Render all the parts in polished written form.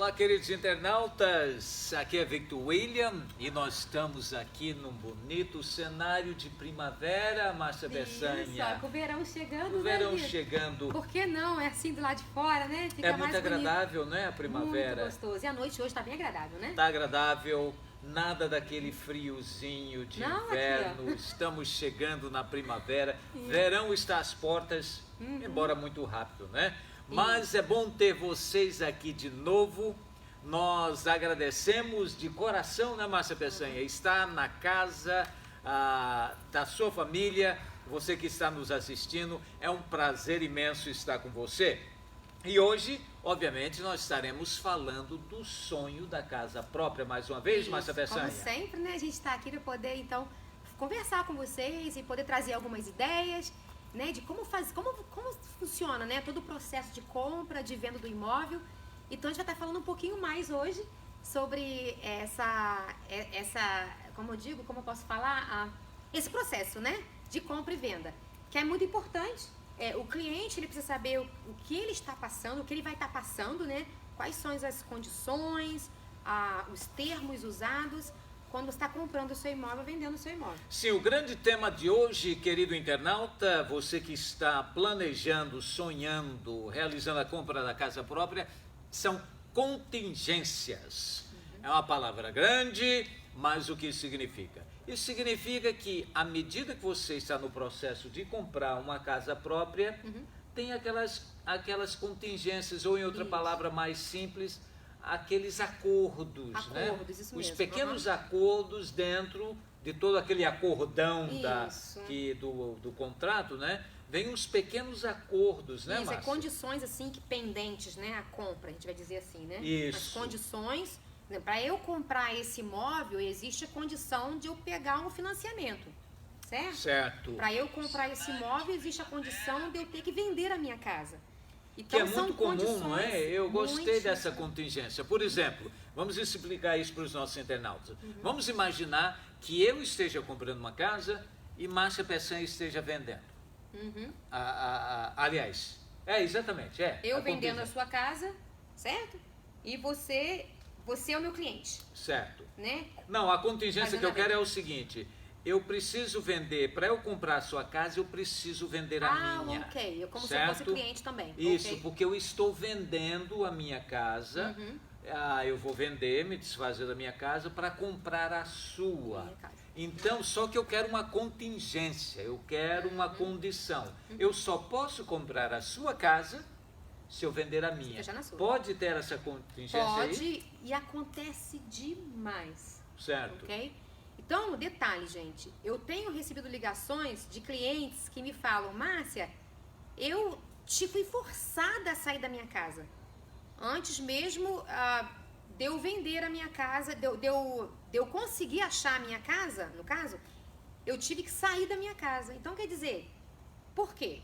Olá, queridos internautas, aqui é Victor William e nós estamos aqui num bonito cenário de primavera, Márcia Bessanha. Com o verão chegando, O verão chegando. Por que não? É assim do lado de fora, né? Fica É mais muito agradável, né, a primavera? Muito gostoso. E a noite hoje tá bem agradável, né? Tá agradável, nada daquele friozinho de inverno. Estamos chegando na primavera. Verão está às portas, embora muito rápido, né? Mas é bom ter vocês aqui de novo. Nós agradecemos de coração, né, Márcia Bessanha? Estar na casa da sua família, você que está nos assistindo, é um prazer imenso estar com você. E hoje, obviamente, nós estaremos falando do sonho da casa própria, mais uma vez, Márcia Bessanha. Como sempre, né? A gente está aqui para poder, então, conversar com vocês e poder trazer algumas ideias, né, de como funciona, né, todo o processo de compra, de venda do imóvel. Então a gente vai estar falando um pouquinho mais hoje sobre como eu posso falar, esse processo, né, de compra e venda, que é muito importante. O cliente, ele precisa saber o que ele está passando, o que ele vai estar passando, né, quais são as condições, os termos usados quando você está comprando o seu imóvel, vendendo o seu imóvel. Sim, o grande tema de hoje, querido internauta, você que está planejando, sonhando, realizando a compra da casa própria, são contingências. É uma palavra grande, mas o que isso significa? Isso significa que, à medida que você está no processo de comprar uma casa própria, tem aquelas contingências, ou em outra palavra mais simples, aqueles acordos, né? Isso os mesmo. pequenos acordos dentro de todo aquele acordão do contrato, né? Vem uns pequenos acordos, né, Márcia? Condições assim que pendentes, né? A compra, a gente vai dizer assim, né? Isso. As condições, né? Para eu comprar esse imóvel, existe a condição de eu pegar um financiamento, certo? Certo. Para eu comprar esse imóvel, existe a condição de eu ter que vender a minha casa. Então, que é muito comum, não é? Eu gostei dessa contingência. Por exemplo, vamos explicar isso para os nossos internautas. Vamos imaginar que eu esteja comprando uma casa e Márcia Bessanha esteja vendendo. Aliás, exatamente. Eu vendendo a sua casa, certo? E você é o meu cliente. Certo. Né? Não, a contingência que eu quero é o seguinte: eu preciso vender, para eu comprar a sua casa, eu preciso vender a minha. Ok. Como certo? se eu fosse cliente também. Isso, porque eu estou vendendo a minha casa. Eu vou vender, me desfazer da minha casa para comprar a sua. Então, só que eu quero uma contingência, eu quero uma condição. Eu só posso comprar a sua casa se eu vender a minha. Pode ter essa contingência aí? Pode, e acontece demais. Certo. Ok? Então, detalhe, gente, eu tenho recebido ligações de clientes que me falam: Márcia, eu fui forçada a sair da minha casa. Antes mesmo de eu vender a minha casa, de eu conseguir achar a minha casa, no caso, eu tive que sair da minha casa. Então, quer dizer, por quê?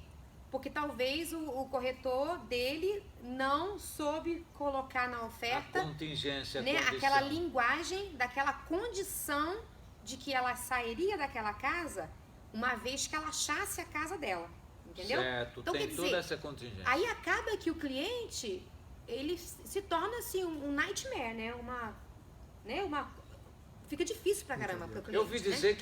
Porque talvez o corretor dele não soube colocar na oferta a contingência, né, aquela linguagem daquela condição de que ela sairia daquela casa uma vez que ela achasse a casa dela, entendeu? Certo, então, tem quer dizer, toda essa contingência. Aí acaba que o cliente, ele se torna assim um nightmare, né? Fica difícil pra caramba pro cliente. Eu ouvi dizer,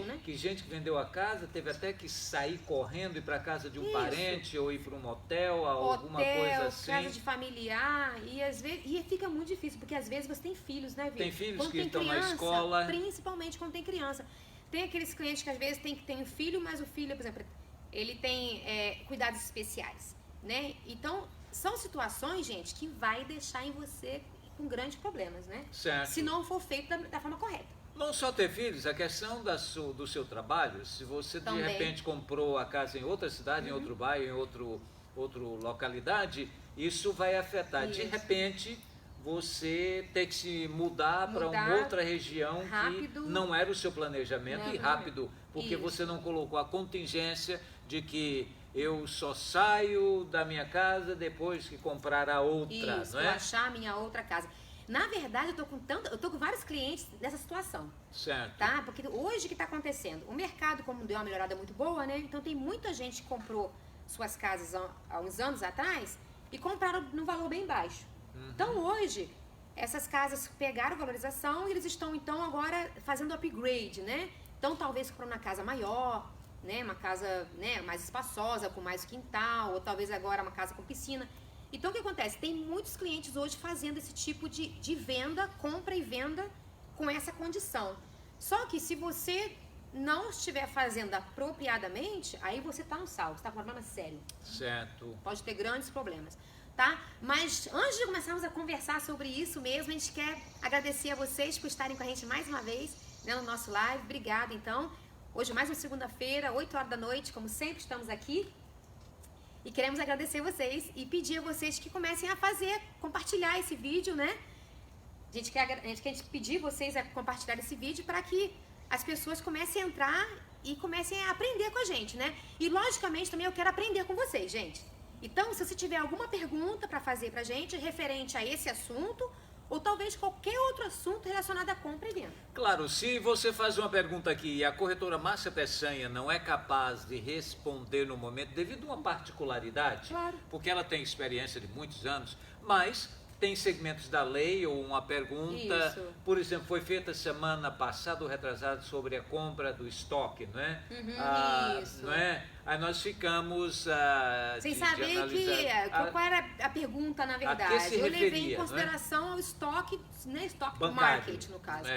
né? que gente que vendeu a casa teve até que sair correndo, ir para casa de um parente ou ir para um motel, alguma coisa assim. Casa de familiar, e às vezes fica muito difícil, porque às vezes você tem filhos, né, Vitor? Tem filhos que estão na escola. Principalmente quando tem criança. Tem aqueles clientes que às vezes tem um filho, mas o filho, por exemplo, ele tem cuidados especiais, né? Então, são situações, gente, que vai deixar em você com grandes problemas, né? Certo. Se não for feito da forma correta. Não só ter filhos, a questão do seu trabalho, se você de repente comprou a casa em outra cidade, em outro bairro, em outra localidade, isso vai afetar. De repente, você ter que se mudar para uma outra região rápido, que não era o seu planejamento, e rápido, porque você não colocou a contingência de que eu só saio da minha casa depois que comprar a outra, não é? Achar a minha outra casa. Na verdade, eu tô com vários clientes nessa situação. Certo. Tá? Porque hoje o que está acontecendo? O mercado, como deu uma melhorada muito boa, né? Então tem muita gente que comprou suas casas há uns anos atrás e compraram num valor bem baixo. Então hoje, essas casas pegaram valorização e eles estão então agora fazendo upgrade, né? Então talvez comprando uma casa maior, né? Uma casa, né, mais espaçosa, com mais quintal, ou talvez agora uma casa com piscina. Então o que acontece? Tem muitos clientes hoje fazendo esse tipo de venda, compra e venda com essa condição. Só que se você não estiver fazendo apropriadamente, aí você está no salvo, está com um problema sério. Certo. Pode ter grandes problemas, tá? Mas antes de começarmos a conversar sobre isso mesmo, a gente quer agradecer a vocês por estarem com a gente mais uma vez, né, no nosso live. Obrigada, então. Hoje mais uma segunda-feira, 8 horas da noite, como sempre estamos aqui. E queremos agradecer vocês e pedir a vocês que comecem a compartilhar esse vídeo, né? A gente quer pedir vocês a compartilhar esse vídeo para que as pessoas comecem a entrar e comecem a aprender com a gente, né? E logicamente também eu quero aprender com vocês, gente. Então, se você tiver alguma pergunta para fazer pra gente referente a esse assunto, ou talvez qualquer outro assunto relacionado à compra e venda. Claro, se você faz uma pergunta aqui e a corretora Márcia Peçanha não é capaz de responder no momento, devido a uma particularidade, claro, porque ela tem experiência de muitos anos, mas tem segmentos da lei ou uma pergunta, isso, por exemplo, foi feita semana passada ou retrasada sobre a compra do estoque, não é? Isso. Não é? Aí nós ficamos sem saber qual era a pergunta, na verdade. Eu levei em consideração ao estoque, né? Estoque market, no caso.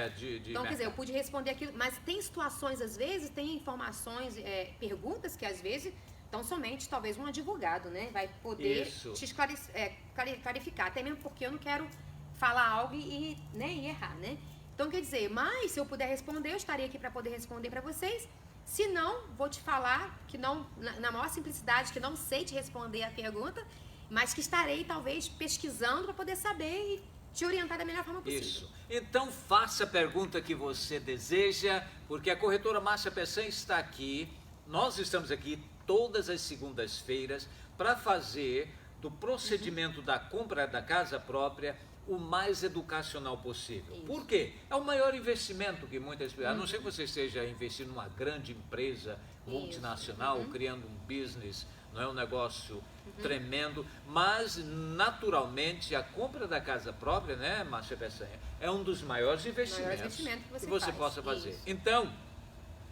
Então, quer dizer, eu pude responder aquilo, mas tem situações, às vezes, tem informações, perguntas que às vezes então somente talvez um advogado, né, vai poder te clarificar, até mesmo porque eu não quero falar algo e errar, né? Então quer dizer, mas se eu puder responder, eu estaria aqui para poder responder para vocês. Se não, vou te falar que não, na maior simplicidade, que não sei te responder a pergunta, mas que estarei talvez pesquisando para poder saber e te orientar da melhor forma possível. Isso. Então faça a pergunta que você deseja, porque a corretora Márcia Peçanha está aqui. Nós estamos aqui todas as segundas-feiras para fazer do procedimento da compra da casa própria o mais educacional possível. Isso. Por quê? É o maior investimento que muitas pessoas... A não ser que você esteja investindo numa grande empresa multinacional, criando um business, não é um negócio tremendo, mas naturalmente a compra da casa própria, né, Márcia Peçanha, é um dos maiores investimentos que você possa fazer. Isso. Então,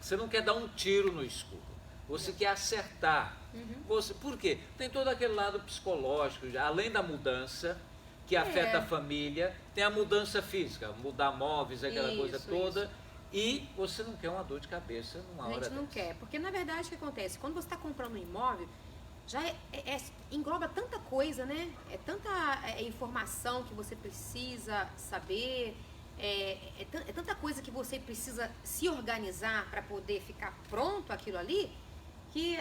você não quer dar um tiro no escuro. Você quer acertar. Por quê? Tem todo aquele lado psicológico, além da mudança, que afeta a família, tem a mudança física, mudar móveis, aquela coisa toda, e você não quer uma dor de cabeça numa hora dessa. A gente não quer, porque na verdade o que acontece? Quando você está comprando um imóvel, já engloba tanta coisa, né? É tanta informação que você precisa saber, é tanta coisa que você precisa se organizar para poder ficar pronto aquilo ali, que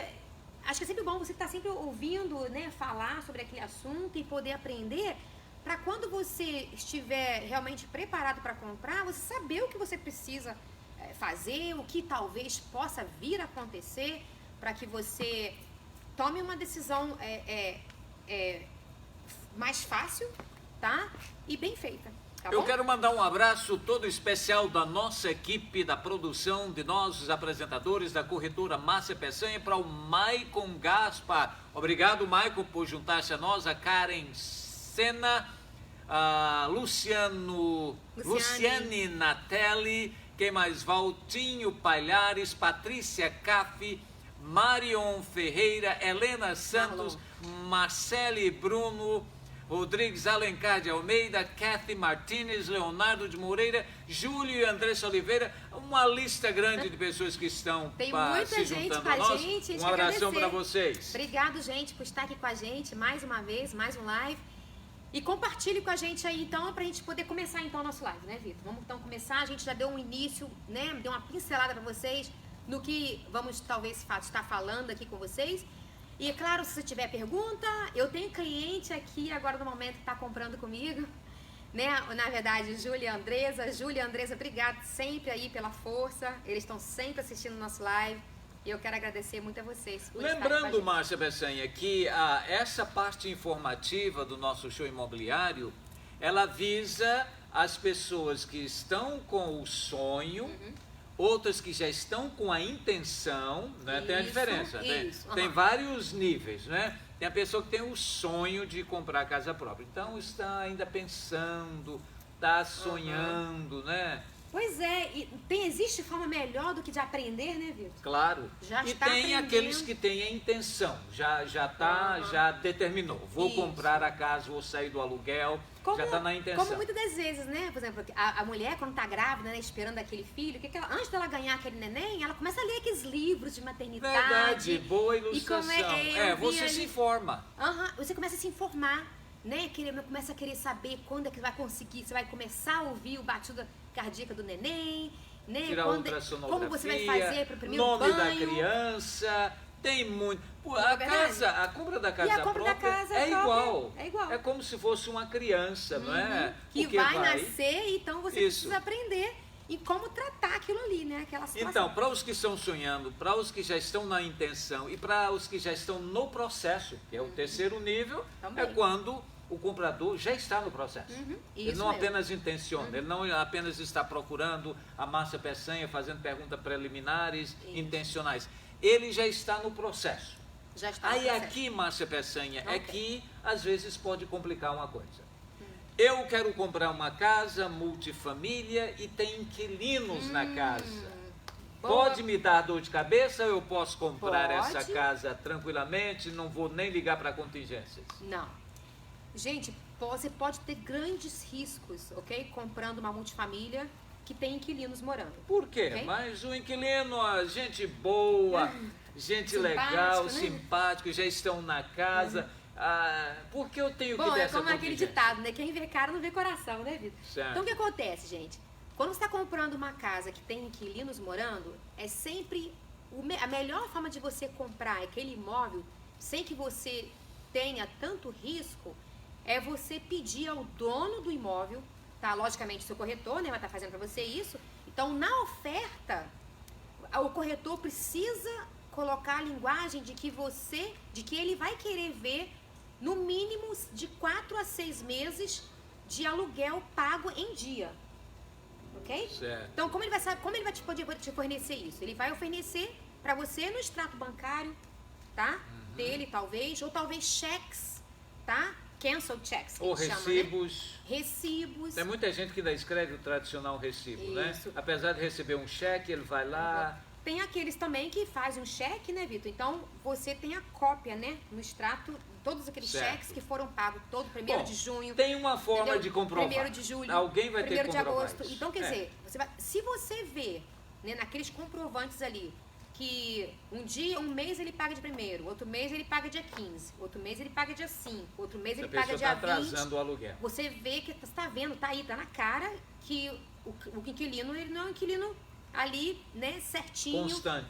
acho que é sempre bom você estar sempre ouvindo, né, falar sobre aquele assunto e poder aprender para quando você estiver realmente preparado para comprar, você saber o que você precisa fazer, o que talvez possa vir a acontecer para que você tome uma decisão mais fácil, tá? E bem feita. Tá bom? Eu quero mandar um abraço todo especial da nossa equipe, da produção, de nós, os apresentadores da corretora Márcia Peçanha, para o Maicon Gaspar. Obrigado, Maicon, por juntar-se a nós, a Karen Sena, a Luciane Natelli, quem mais? Valtinho Palhares, Patrícia Caffi, Marion Ferreira, Helena Santos, Marcele Bruno, Rodrigues Alencar de Almeida, Kathy Martinez, Leonardo de Moreira, Júlio e Andressa Oliveira, uma lista grande de pessoas que estão se juntando a nós. Um abração para vocês. Obrigado, gente, por estar aqui com a gente mais uma vez, mais um live. E compartilhe com a gente aí, então, pra gente poder começar, então, o nosso live, né, Vitor? Vamos, então, começar. A gente já deu um início, né, deu uma pincelada pra vocês no que vamos, talvez, estar falando aqui com vocês. E, claro, se você tiver pergunta, eu tenho cliente aqui agora no momento que está comprando comigo, né? Na verdade, Júlia e Andresa, obrigado sempre aí pela força. Eles estão sempre assistindo o nosso live. E eu quero agradecer muito a vocês. Lembrando, Márcia Peçanha, que essa parte informativa do nosso show imobiliário, ela visa as pessoas que estão com o sonho, outras que já estão com a intenção, né? Tem a diferença, tem vários níveis, né? Tem a pessoa que tem o sonho de comprar casa própria. Então está ainda pensando, está sonhando, né? Pois é, e existe forma melhor do que de aprender, né, Vitor? Claro. Já e está tem aprendendo. aqueles que têm a intenção, já determinou. Vou Isso. comprar a casa, vou sair do aluguel, já está na intenção. Como muitas das vezes, né? Por exemplo, a mulher, quando está grávida, né, esperando aquele filho, antes dela ganhar aquele neném, ela começa a ler aqueles livros de maternidade. Verdade, boa ilustração. Você se informa. Você começa a se informar, né? Começa a querer saber quando é que vai conseguir, você vai começar a ouvir o batido cardíaca do neném, né? Tirar ultrassonografia, como você vai fazer para o primeiro nome banho. da criança, tem muito. A compra da casa própria é igual. É igual. É como se fosse uma criança, não é? Que vai nascer, então você precisa aprender e como tratar aquilo ali, né? Aquela situação. Então, para os que estão sonhando, para os que já estão na intenção e para os que já estão no processo, que é o terceiro nível, também. é quando o comprador já está no processo. Ele não apenas intenciona, ele não apenas está procurando a Márcia Peçanha, fazendo perguntas preliminares, intencionais. Ele já está no processo. Já está Aí no processo. aqui, Márcia Peçanha, é que às vezes pode complicar uma coisa. Eu quero comprar uma casa multifamília e tem inquilinos na casa. Boa. Pode me dar dor de cabeça ou eu posso comprar Pode. essa casa tranquilamente, não vou nem ligar para contingências? Não. Gente, você pode ter grandes riscos, ok? Comprando uma multifamília que tem inquilinos morando. Por quê? Okay? Mas o inquilino, gente boa, gente legal, né? simpático, já estão na casa. Por que eu tenho que Bom, dar é essa como aquele contingência? ditado, né? Quem vê cara não vê coração, né, Vitor? Certo. Então, o que acontece, gente? Quando você está comprando uma casa que tem inquilinos morando, é sempre a melhor forma de você comprar aquele imóvel sem que você tenha tanto risco é você pedir ao dono do imóvel, tá? Logicamente, seu corretor, né, vai estar fazendo para você isso. Então, na oferta, o corretor precisa colocar a linguagem de que ele vai querer ver no mínimo de 4 a 6 meses de aluguel pago em dia. Ok? Certo. Então, como ele vai te fornecer isso? Ele vai oferecer para você no extrato bancário, tá? Dele, talvez, ou talvez cheques, tá? Cancel checks, que Ou chama, recibos. né? Recibos. Tem muita gente que ainda escreve o tradicional recibo, Isso. né? Apesar de receber um cheque, ele vai lá... Tem aqueles também que fazem um cheque, né, Vitor? Então, você tem a cópia, né, no extrato, todos aqueles cheques que foram pagos todo 1º de junho. Tem uma forma de comprovar. 1º de julho, Alguém vai ter que 1º de comprovar agosto. isso. Então, quer dizer, se você vê, né, naqueles comprovantes ali, que um mês ele paga de 1º, outro mês ele paga dia 15, outro mês ele paga dia 5, outro mês ele paga dia 20. Atrasando o aluguel. Você vê que você está vendo, tá aí, tá na cara que o inquilino, ele não é um inquilino ali, né, certinho,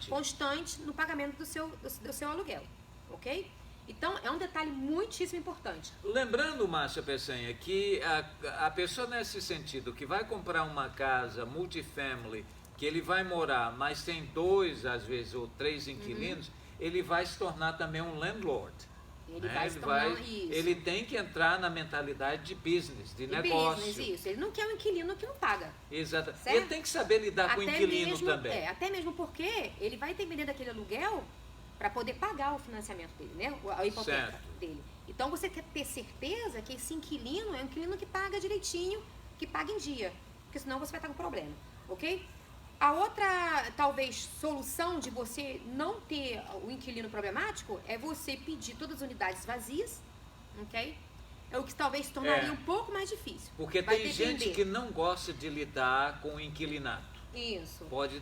constante no pagamento do seu aluguel, ok? Então, é um detalhe muitíssimo importante. Lembrando, Márcia Peçanha, que a pessoa nesse sentido, que vai comprar uma casa multifamily, que ele vai morar, mas tem 2, às vezes, ou 3 inquilinos, ele vai se tornar também um landlord. Ele tem que entrar na mentalidade de business, de negócio. Isso. Ele não quer um inquilino que não paga. Exato. Certo? Ele tem que saber lidar com o inquilino também. Até mesmo porque ele vai depender daquele aluguel para poder pagar o financiamento dele, né? A hipoteca dele. Então você quer ter certeza que esse inquilino é um inquilino que paga direitinho, que paga em dia. Porque senão você vai estar com problema, ok? A outra, talvez, solução de você não ter o inquilino problemático é você pedir todas as unidades vazias, ok? É o que talvez tornaria um pouco mais difícil. Porque tem gente que não gosta de lidar com o inquilinato. Isso. Pode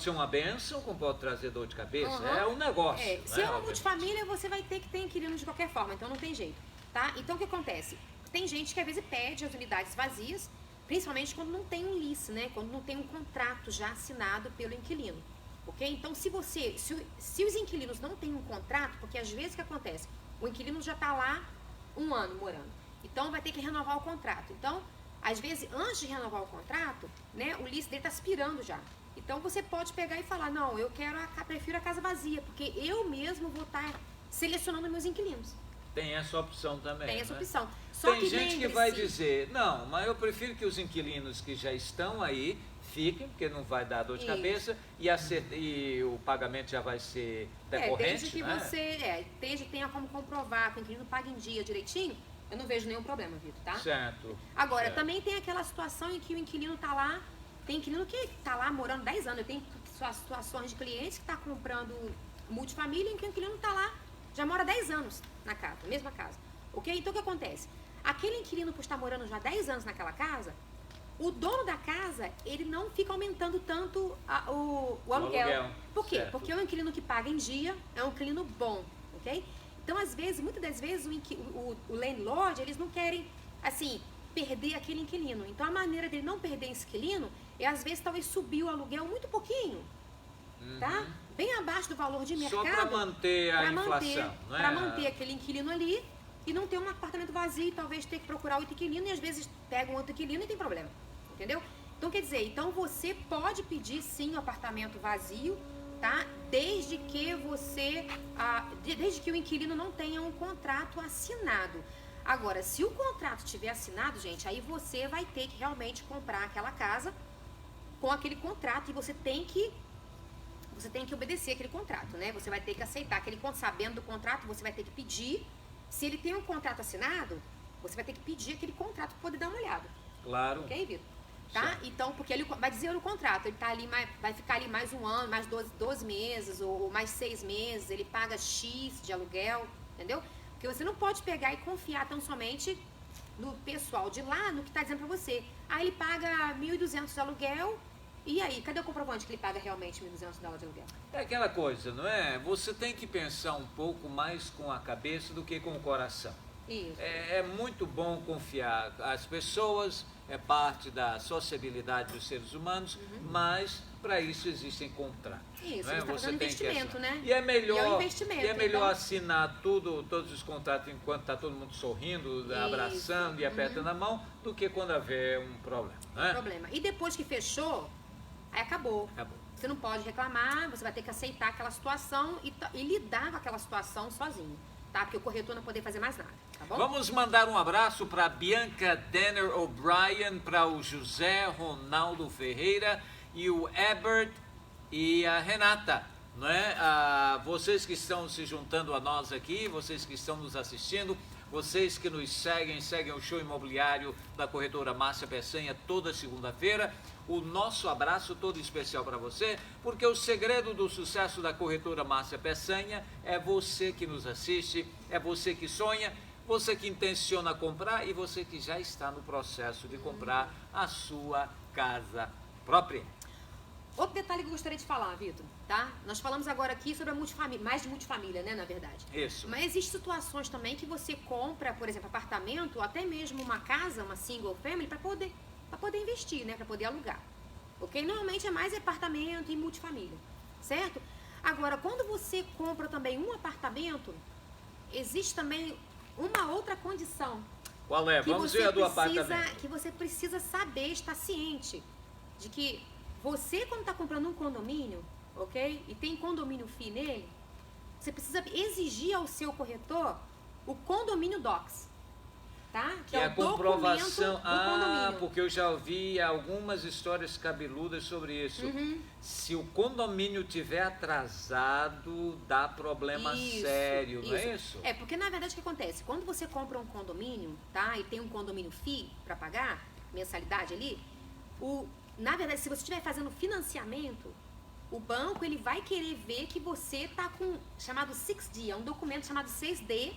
ser uma bênção, como pode trazer dor de cabeça. É um negócio. Se é uma multifamília, você vai ter que ter inquilino de qualquer forma, então não tem jeito, tá? Então o que acontece? Tem gente que às vezes pede as unidades vazias, principalmente quando não tem um lease, né? Quando não tem um contrato já assinado pelo inquilino, ok? Então, se os inquilinos não têm um contrato, porque às vezes o que acontece? O inquilino já está lá 1 ano morando, então vai ter que renovar o contrato. Então, às vezes, antes de renovar o contrato, né? O lease dele está expirando já. Então, você pode pegar e falar, não, prefiro a casa vazia, porque eu mesmo vou estar selecionando meus inquilinos. Tem essa opção também. Tem essa né? opção. Tem gente que vai dizer, não, mas eu prefiro que os inquilinos que já estão aí fiquem, porque não vai dar dor de cabeça, e o pagamento já vai ser decorrente, desde que você tenha como comprovar que o inquilino paga em dia direitinho, eu não vejo nenhum problema, Vitor, tá? Certo. Agora, também tem aquela situação em que o inquilino tá lá, tem inquilino que tá lá morando 10 anos, eu tenho situações de clientes que tá comprando multifamília em que o inquilino tá lá, já mora 10 anos na casa, mesma casa, ok? Então o que acontece? Aquele inquilino por estar morando já 10 anos naquela casa, o dono da casa, ele não fica aumentando tanto o aluguel. Por quê? Certo. Porque é um inquilino que paga em dia, é um inquilino bom, ok? Então, às vezes, muitas das vezes, o landlord, eles não querem, assim, perder aquele inquilino. Então, a maneira dele não perder esse inquilino é, às vezes, talvez subir o aluguel muito pouquinho, tá? Bem abaixo do valor de mercado. Só para manter a inflação, não é? Para manter aquele inquilino ali e não ter um apartamento vazio e talvez ter que procurar outro inquilino e, às vezes, pega um outro inquilino e tem problema. Entendeu? Então, quer dizer, você pode pedir sim o apartamento vazio, tá? Desde que o inquilino não tenha um contrato assinado. Agora, se o contrato estiver assinado, gente, aí você vai ter que realmente comprar aquela casa com aquele contrato e você tem que obedecer aquele contrato, né? Você vai ter que aceitar aquele contrato, sabendo do contrato, você vai ter que pedir. Se ele tem um contrato assinado, você vai ter que pedir aquele contrato para poder dar uma olhada. Claro. Ok, Vitor? Tá? Então, porque ele vai dizer no contrato, ele tá ali, vai ficar ali mais um ano, mais 12 meses, ou mais 6 meses, ele paga X de aluguel, entendeu? Porque você não pode pegar e confiar tão somente no pessoal de lá, no que tá dizendo pra você. Ah, ele paga 1.200 de aluguel, e aí, cadê o comprovante que ele paga realmente $1.200 de aluguel? É aquela coisa, não é? Você tem que pensar um pouco mais com a cabeça do que com o coração. Isso. É muito bom confiar. As pessoas é parte da sociabilidade dos seres humanos, mas para isso existem contratos. Isso, não é? você está investimento, né? E é melhor, é um investimento, então assinar todos os contratos enquanto está todo mundo sorrindo, abraçando e apertando a mão, do que quando haver um problema. Não é? Problema. E depois que fechou, aí acabou. Você não pode reclamar, você vai ter que aceitar aquela situação e lidar com aquela situação sozinho. Tá? Porque o corretor não poder fazer mais nada, tá bom? Vamos mandar um abraço para Bianca Denner O'Brien, para o José Ronaldo Ferreira e o Ebert e a Renata, não é? Vocês que estão se juntando a nós aqui, vocês que estão nos assistindo, vocês que nos seguem o show imobiliário da corretora Márcia Peçanha toda segunda-feira. O nosso abraço todo especial para você, porque o segredo do sucesso da corretora Márcia Peçanha é você que nos assiste, é você que sonha, você que intenciona comprar e você que já está no processo de comprar a sua casa própria. Outro detalhe que eu gostaria de falar, Vitor, tá? Nós falamos agora aqui sobre a multifamília, mais de multifamília, né, na verdade. Isso. Mas existem situações também que você compra, por exemplo, apartamento, ou até mesmo uma casa, uma single family, para poder investir, né, para poder alugar. Ok? Normalmente é mais apartamento e multifamília, certo? Agora, quando você compra também um apartamento, existe também uma outra condição. Qual é? Vamos ver a do apartamento. Que você precisa saber, estar ciente de que você, quando está comprando um condomínio, ok? E tem condomínio FII nele, você precisa exigir ao seu corretor o condomínio docs, tá? Que é a comprovação. Porque eu já ouvi algumas histórias cabeludas sobre isso. Se o condomínio tiver atrasado, dá problema sério, não é isso? É, porque na verdade o que acontece? Quando você compra um condomínio, tá? E tem um condomínio FII para pagar, mensalidade ali, na verdade, se você estiver fazendo financiamento, o banco ele vai querer ver que você tá com chamado 6D, é um documento chamado 6D,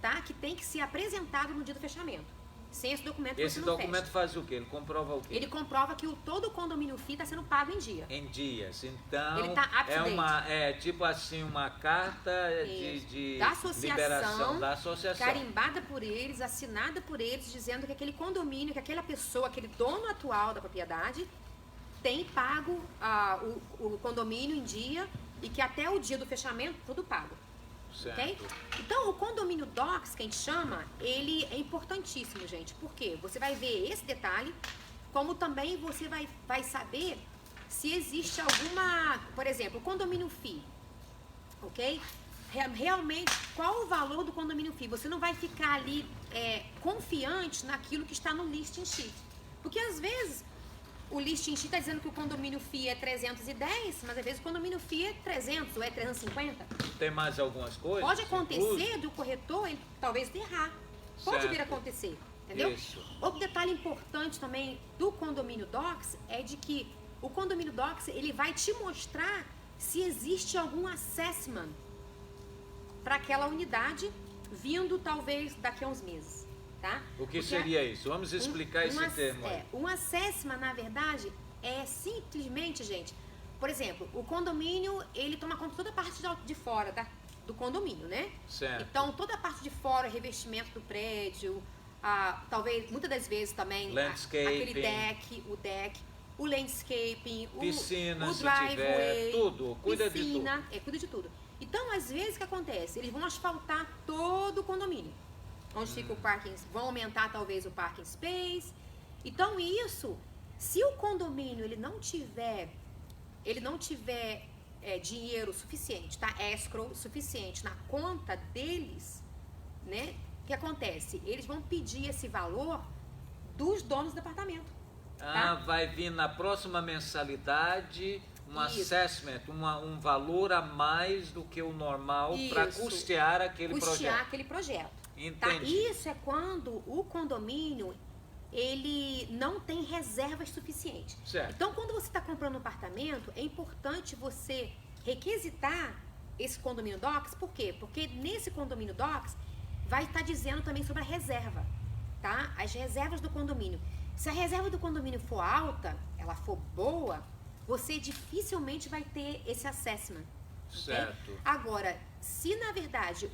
tá? Que tem que ser apresentado no dia do fechamento. Sem esse documento Esse você não documento fecha. faz o quê? Ele comprova o quê? Ele comprova que todo o condomínio FII está sendo pago em dia. Em dias. Então, ele tá tipo assim, uma carta de da associação, liberação da associação. Carimbada por eles, assinada por eles, dizendo que aquele condomínio, que aquela pessoa, aquele dono atual da propriedade, tem pago o condomínio em dia e que até o dia do fechamento, tudo pago. Certo. Okay? Então, o condomínio docs, que a gente chama, ele é importantíssimo, gente. Por quê? Você vai ver esse detalhe, como também você vai saber se existe alguma... Por exemplo, o condomínio FII, ok? Realmente, qual o valor do condomínio FII? Você não vai ficar ali confiante naquilo que está no listing sheet. Porque, às vezes, o listing sheet está dizendo que o condomínio FII é 310, mas às vezes o condomínio FII é 300 ou é 350. Tem mais algumas coisas? Pode acontecer do corretor ele, talvez errar. Pode vir a acontecer, entendeu? Isso. Outro detalhe importante também do condomínio Docs é de que o condomínio Docs ele vai te mostrar se existe algum assessment para aquela unidade vindo talvez daqui a uns meses, tá? O que seria isso? Vamos explicar esse termo aí. Um assessment, na verdade, é simplesmente, gente, por exemplo, o condomínio, ele toma conta de toda a parte de fora do condomínio, né? Certo. Então, toda a parte de fora, revestimento do prédio, talvez, muitas das vezes também, aquele deck, o landscaping, piscina, o se driveway, tiver, tudo, cuida piscina, de tudo. cuida de tudo. Então, às vezes, o que acontece? Eles vão asfaltar todo o condomínio. Onde fica o parking, vão aumentar talvez o parking space. Então, isso, se o condomínio ele não tiver dinheiro suficiente, tá? Escrow suficiente na conta deles, né? O que acontece? Eles vão pedir esse valor dos donos do apartamento. Tá? Vai vir na próxima mensalidade um assessment, um valor a mais do que o normal para custear aquele projeto. Entendi. Tá? Isso é quando o condomínio ele não tem reservas suficientes. Certo. Então, quando você está comprando um apartamento, é importante você requisitar esse condomínio Docs. Por quê? Porque nesse condomínio Docs vai estar dizendo também sobre a reserva, tá? As reservas do condomínio. Se a reserva do condomínio for alta, ela for boa, você dificilmente vai ter esse assessment. Certo. Okay? Agora, se na verdade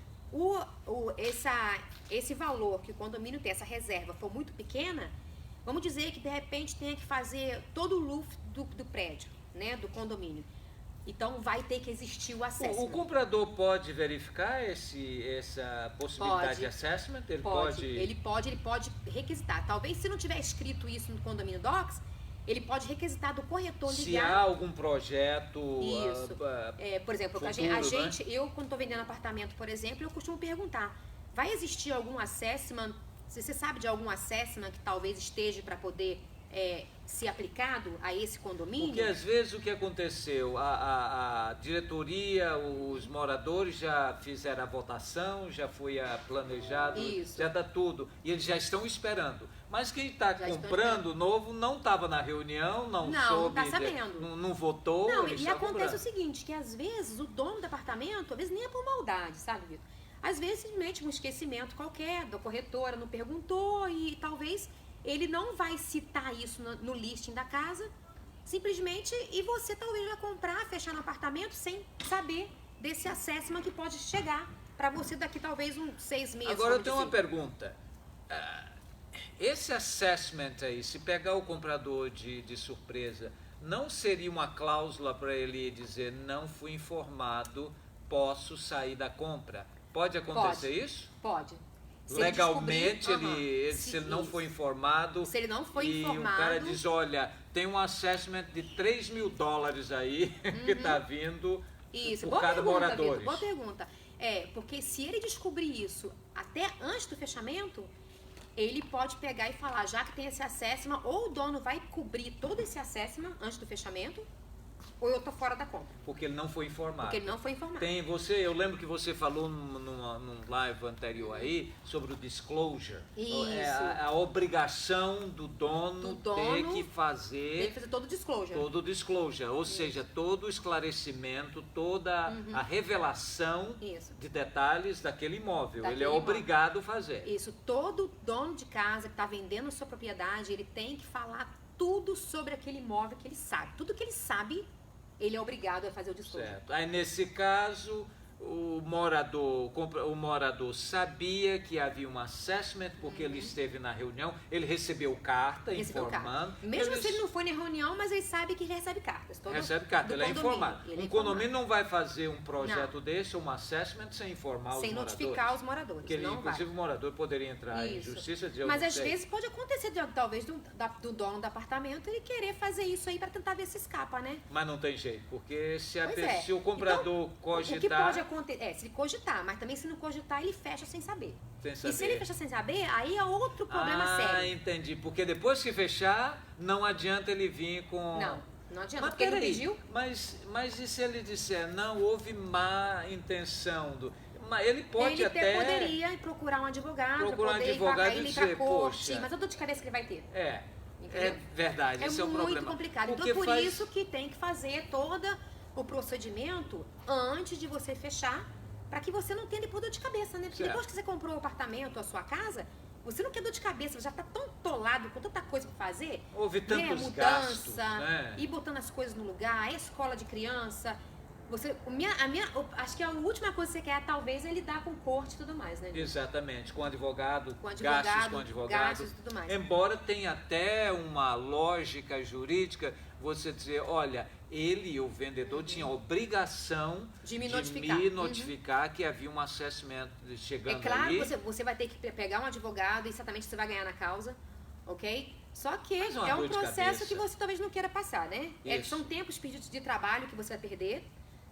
esse valor que o condomínio tem, essa reserva, for muito pequena, vamos dizer que de repente tenha que fazer todo o roof do prédio, né, do condomínio. Então vai ter que existir o assessment. O comprador pode verificar essa possibilidade de assessment? Ele pode requisitar. Talvez se não tiver escrito isso no condomínio Docs, ele pode requisitar do corretor ligar. Se há algum projeto. Isso. Por exemplo, futuro, eu quando estou vendendo apartamento, por exemplo, eu costumo perguntar: vai existir algum assessment? Se você sabe de algum assessment que talvez esteja para poder ser aplicado a esse condomínio? Porque às vezes o que aconteceu, a diretoria, os moradores já fizeram a votação, já foi planejado, já dá tudo, e eles já estão esperando. Mas quem está comprando novo não estava na reunião, não soube, não está sabendo. Não votou. Não, e acontece o seguinte, que às vezes o dono do apartamento, às vezes nem é por maldade, sabe, Vitor? Às vezes simplesmente um esquecimento qualquer, da corretora não perguntou e talvez ele não vai citar isso no listing da casa, simplesmente, e você talvez vai comprar, fechar no apartamento sem saber desse assessment que pode chegar para você daqui talvez uns 6 meses. Agora eu tenho uma pergunta. Esse assessment aí, se pegar o comprador de surpresa, não seria uma cláusula para ele dizer não fui informado, posso sair da compra? Pode acontecer isso? Pode. Legalmente, se ele não foi informado, se ele não foi e informado, o cara diz, olha, tem um assessment de $3.000 aí que está vindo por cada morador. Vitor, boa pergunta. Porque se ele descobrir isso até antes do fechamento, ele pode pegar e falar, já que tem esse assessment, ou o dono vai cobrir todo esse assessment antes do fechamento, ou eu tô fora da compra. Porque ele não foi informado. Eu lembro que você falou num live anterior aí sobre o disclosure. Isso. A obrigação do dono ter que fazer... Tem que fazer todo o disclosure. Todo o disclosure, ou seja, todo o esclarecimento, toda a revelação de detalhes daquele imóvel. Ele é obrigado a fazer. Isso. Todo dono de casa que está vendendo sua propriedade, ele tem que falar tudo sobre aquele imóvel que ele sabe. Tudo que ele sabe, ele é obrigado a fazer o disclosure. Certo. Aí, nesse caso, o morador sabia que havia um assessment, porque ele esteve na reunião, ele recebeu carta informando. Mesmo se ele não foi na reunião, mas ele sabe que ele recebe cartas. Recebe carta, ele é informado. Condomínio não vai fazer um projeto desse, um assessment, sem informar os moradores. Sem notificar os moradores. Porque inclusive o morador poderia entrar em justiça e dizer, mas às vezes pode acontecer, talvez, do dono do apartamento, ele querer fazer isso aí para tentar ver se escapa, né? Mas não tem jeito, porque se o comprador cogitar... O que pode acontecer, se ele cogitar, mas também se não cogitar, ele fecha sem saber. Sem saber. E se ele fechar sem saber, aí é outro problema sério. Ah, entendi. Porque depois que fechar, não adianta ele vir com... Não adianta, porque ele não pediu. Mas e se ele disser, não, houve má intenção do... Mas ele pode ele poderia procurar um advogado, e dizer, poxa... mas a dor de cabeça que ele vai ter. É verdade, esse é o problema. É muito complicado. Então, por isso que tem que fazer todo o procedimento antes de você fechar, para que você não tenha depois dor de cabeça, né? Porque depois que você comprou o apartamento, a sua casa, você não quer dor de cabeça, você já está tão tolado com tanta coisa para fazer. Houve tantos gastos, né? E botando as coisas no lugar, a escola de criança... acho que a última coisa que você quer, talvez, é lidar com corte e tudo mais, né? Exatamente, com advogado, gastos com advogado. Gastos e tudo mais. Embora tenha até uma lógica jurídica, você dizer, olha, ele, o vendedor, tinha a obrigação de me notificar que havia um assessment chegando ali. É claro que você vai ter que pegar um advogado e certamente você vai ganhar na causa, ok? Só que é um processo que você talvez não queira passar, né? São tempos perdidos de trabalho que você vai perder.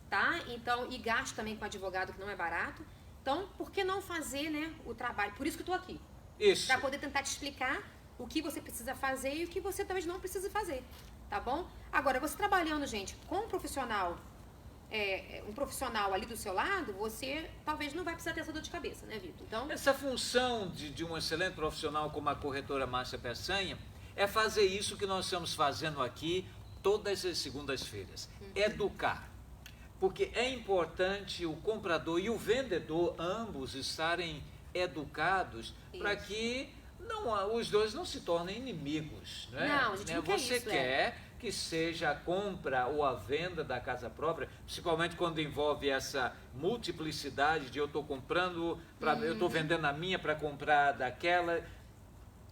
Tá? Então, e gasto também com advogado, que não é barato. Então, por que não fazer, né, o trabalho? Por isso que eu tô aqui. Isso. Para poder tentar te explicar o que você precisa fazer e o que você talvez não precise fazer. Tá bom? Agora, você trabalhando, gente, com um profissional ali do seu lado, você talvez não vai precisar ter essa dor de cabeça, né, Vitor? Então, essa função de um excelente profissional como a corretora Márcia Peçanha é fazer isso que nós estamos fazendo aqui todas as segundas-feiras. Educar. Porque é importante o comprador e o vendedor, ambos, estarem educados para que os dois não se tornem inimigos. Né? Não, a gente não quer Você isso, quer que seja a compra ou a venda da casa própria, principalmente quando envolve essa multiplicidade de eu estou comprando, eu estou vendendo a minha para comprar daquela.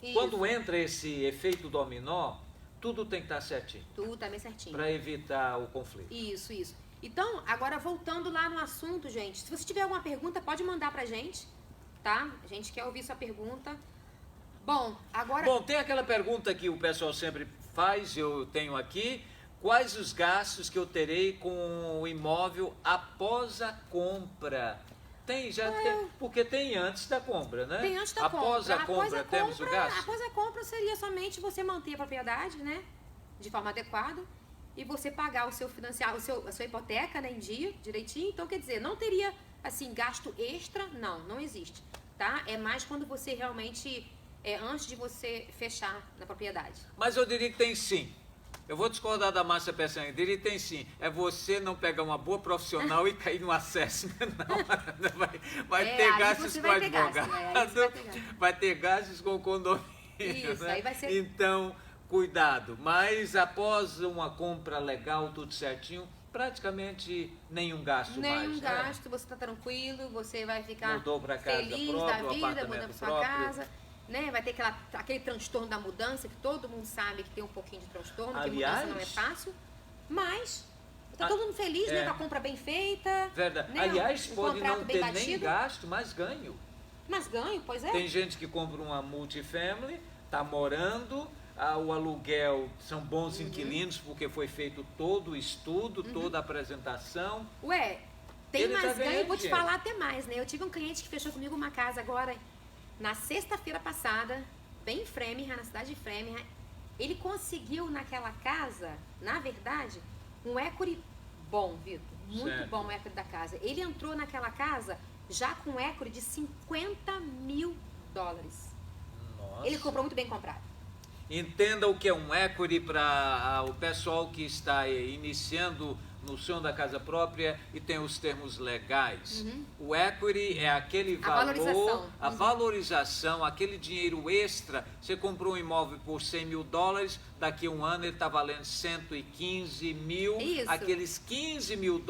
Isso. Quando entra esse efeito dominó, tudo tem que estar certinho. Tudo está bem certinho. Para evitar o conflito. Isso. Então, agora voltando lá no assunto, gente, se você tiver alguma pergunta, pode mandar pra gente, tá? A gente quer ouvir sua pergunta. Bom, tem aquela pergunta que o pessoal sempre faz, eu tenho aqui. Quais os gastos que eu terei com o imóvel após a compra? Porque tem antes da compra, né? Tem antes da após compra. A compra, temos o gasto? Após a compra seria somente você manter a propriedade, né? De forma adequada. E você pagar a sua hipoteca, né, em dia, direitinho. Então, quer dizer, não teria, assim, gasto extra, não existe, tá? É mais quando você realmente, antes de você fechar na propriedade. Mas eu diria que tem sim. Eu vou discordar da Márcia Peçanha, eu diria que tem sim. É você não pegar uma boa profissional e cair no acesso, não. Vai ter gastos com advogado, vai ter gastos com condomínio. Isso, né? Aí vai ser... Então... Cuidado, mas após uma compra legal, tudo certinho, praticamente nenhum gasto mais. Nenhum gasto, você está tranquilo, você vai ficar mudou pra casa feliz própria, da vida, mudando para sua casa, né? Vai ter aquele transtorno da mudança, que todo mundo sabe que tem um pouquinho de transtorno, que mudança não é fácil, mas está todo mundo feliz, né? Com a compra bem feita. Verdade. Né? Aliás, pode não ter nem gasto, mas ganho. Mas ganho, pois é. Tem gente que compra uma multifamily, está morando... o aluguel são bons inquilinos, porque foi feito todo o estudo, toda a apresentação. Tem mais ganho, vou te falar até mais, né? Eu tive um cliente que fechou comigo uma casa agora, na sexta-feira passada, bem em Framingham, na cidade de Framingham. Ele conseguiu naquela casa, na verdade, um equity bom, Vitor. Muito bom o equity da casa. Ele entrou naquela casa já com equity de $50 mil. Nossa. Ele comprou muito bem comprado. Entenda o que é um equity para o pessoal que está iniciando no sonho da casa própria e tem os termos legais. O equity é aquele valor, a valorização, aquele dinheiro extra. Você comprou um imóvel por $100 mil, daqui a um ano ele está valendo 115 mil. Isso. Aqueles $15 mil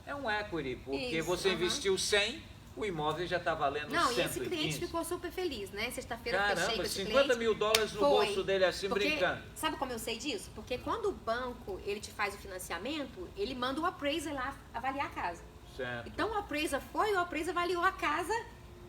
é um equity, porque você investiu 100, o imóvel já está valendo 115. E esse cliente ficou super feliz, né? Sexta-feira eu fechei com esse cliente. $50 mil no bolso dele assim, brincando. Sabe como eu sei disso? Porque quando o banco ele te faz o financiamento, ele manda o appraiser lá avaliar a casa. Certo. Então o appraiser avaliou a casa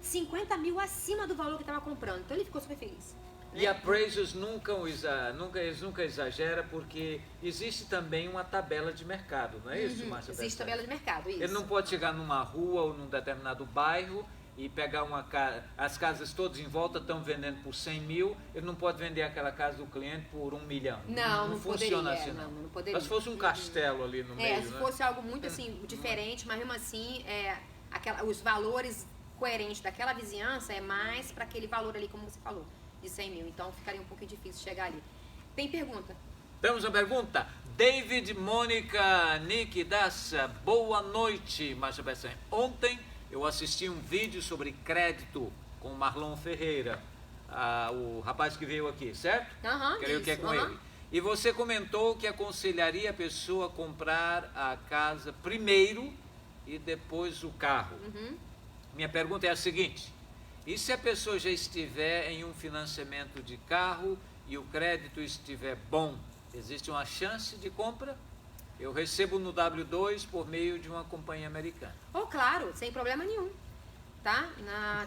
50 mil acima do valor que estava comprando. Então ele ficou super feliz. E appraisers eles nunca exageram, porque existe também uma tabela de mercado, não é isso, Márcia? Existe tabela de mercado, isso. Ele não pode chegar numa rua ou num determinado bairro e pegar uma casa, as casas todas em volta estão vendendo por 100 mil, ele não pode vender aquela casa do cliente por 1 milhão. Não funciona poderia, assim, não. poderia. Mas se fosse um castelo ali no meio, se fosse algo muito assim, diferente, mas mesmo assim, os valores coerentes daquela vizinhança é mais para aquele valor ali, como você falou, de 100 mil. Então ficaria um pouco difícil chegar ali. Tem pergunta? Temos uma pergunta. David, Mônica, Nick, Daça, boa noite, Márcia Peçanha. Ontem eu assisti um vídeo sobre crédito com o Marlon Ferreira, o rapaz que veio aqui, certo? Creio que é com ele. E você comentou que aconselharia a pessoa a comprar a casa primeiro e depois o carro. Minha pergunta é a seguinte: e se a pessoa já estiver em um financiamento de carro e o crédito estiver bom, existe uma chance de compra? Eu recebo no W2 por meio de uma companhia americana. Claro, sem problema nenhum. Tá?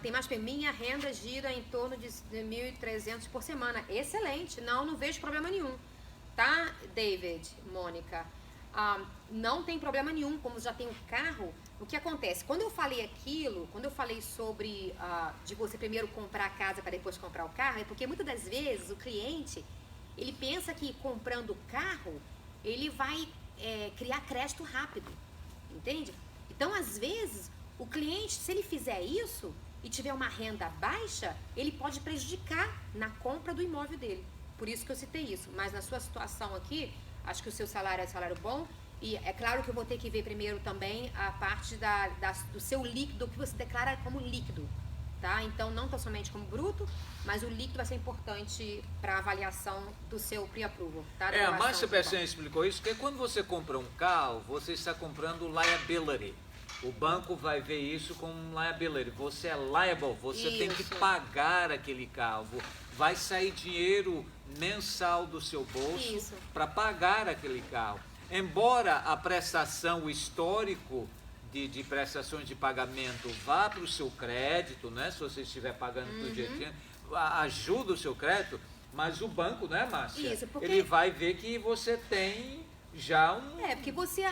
Tem mais que minha renda gira em torno de 1.300 por semana. Excelente, não vejo problema nenhum. Tá, David, Mônica? Não tem problema nenhum, como já tem um carro. O que acontece? Quando eu falei sobre de você primeiro comprar a casa para depois comprar o carro, é porque muitas das vezes o cliente, ele pensa que comprando o carro, ele vai criar crédito rápido, entende? Então, às vezes, o cliente, se ele fizer isso e tiver uma renda baixa, ele pode prejudicar na compra do imóvel dele. Por isso que eu citei isso. Mas na sua situação aqui, acho que o seu salário é salário bom. E é claro que eu vou ter que ver primeiro também a parte do seu líquido, o que você declara como líquido. Tá? Então, não tão somente como bruto, mas o líquido vai ser importante para a avaliação do seu pre-approval. Tá? A Márcia Peçanha explicou isso, porque quando você compra um carro, você está comprando liability. O banco vai ver isso como um liability. Você é liable, você tem que pagar aquele carro. Vai sair dinheiro mensal do seu bolso para pagar aquele carro. Embora a prestação, o histórico de prestações de pagamento vá para o seu crédito, né? Se você estiver pagando tudo direitinho, ajuda o seu crédito, mas o banco, né, Márcia? Ele vai ver que você tem já porque você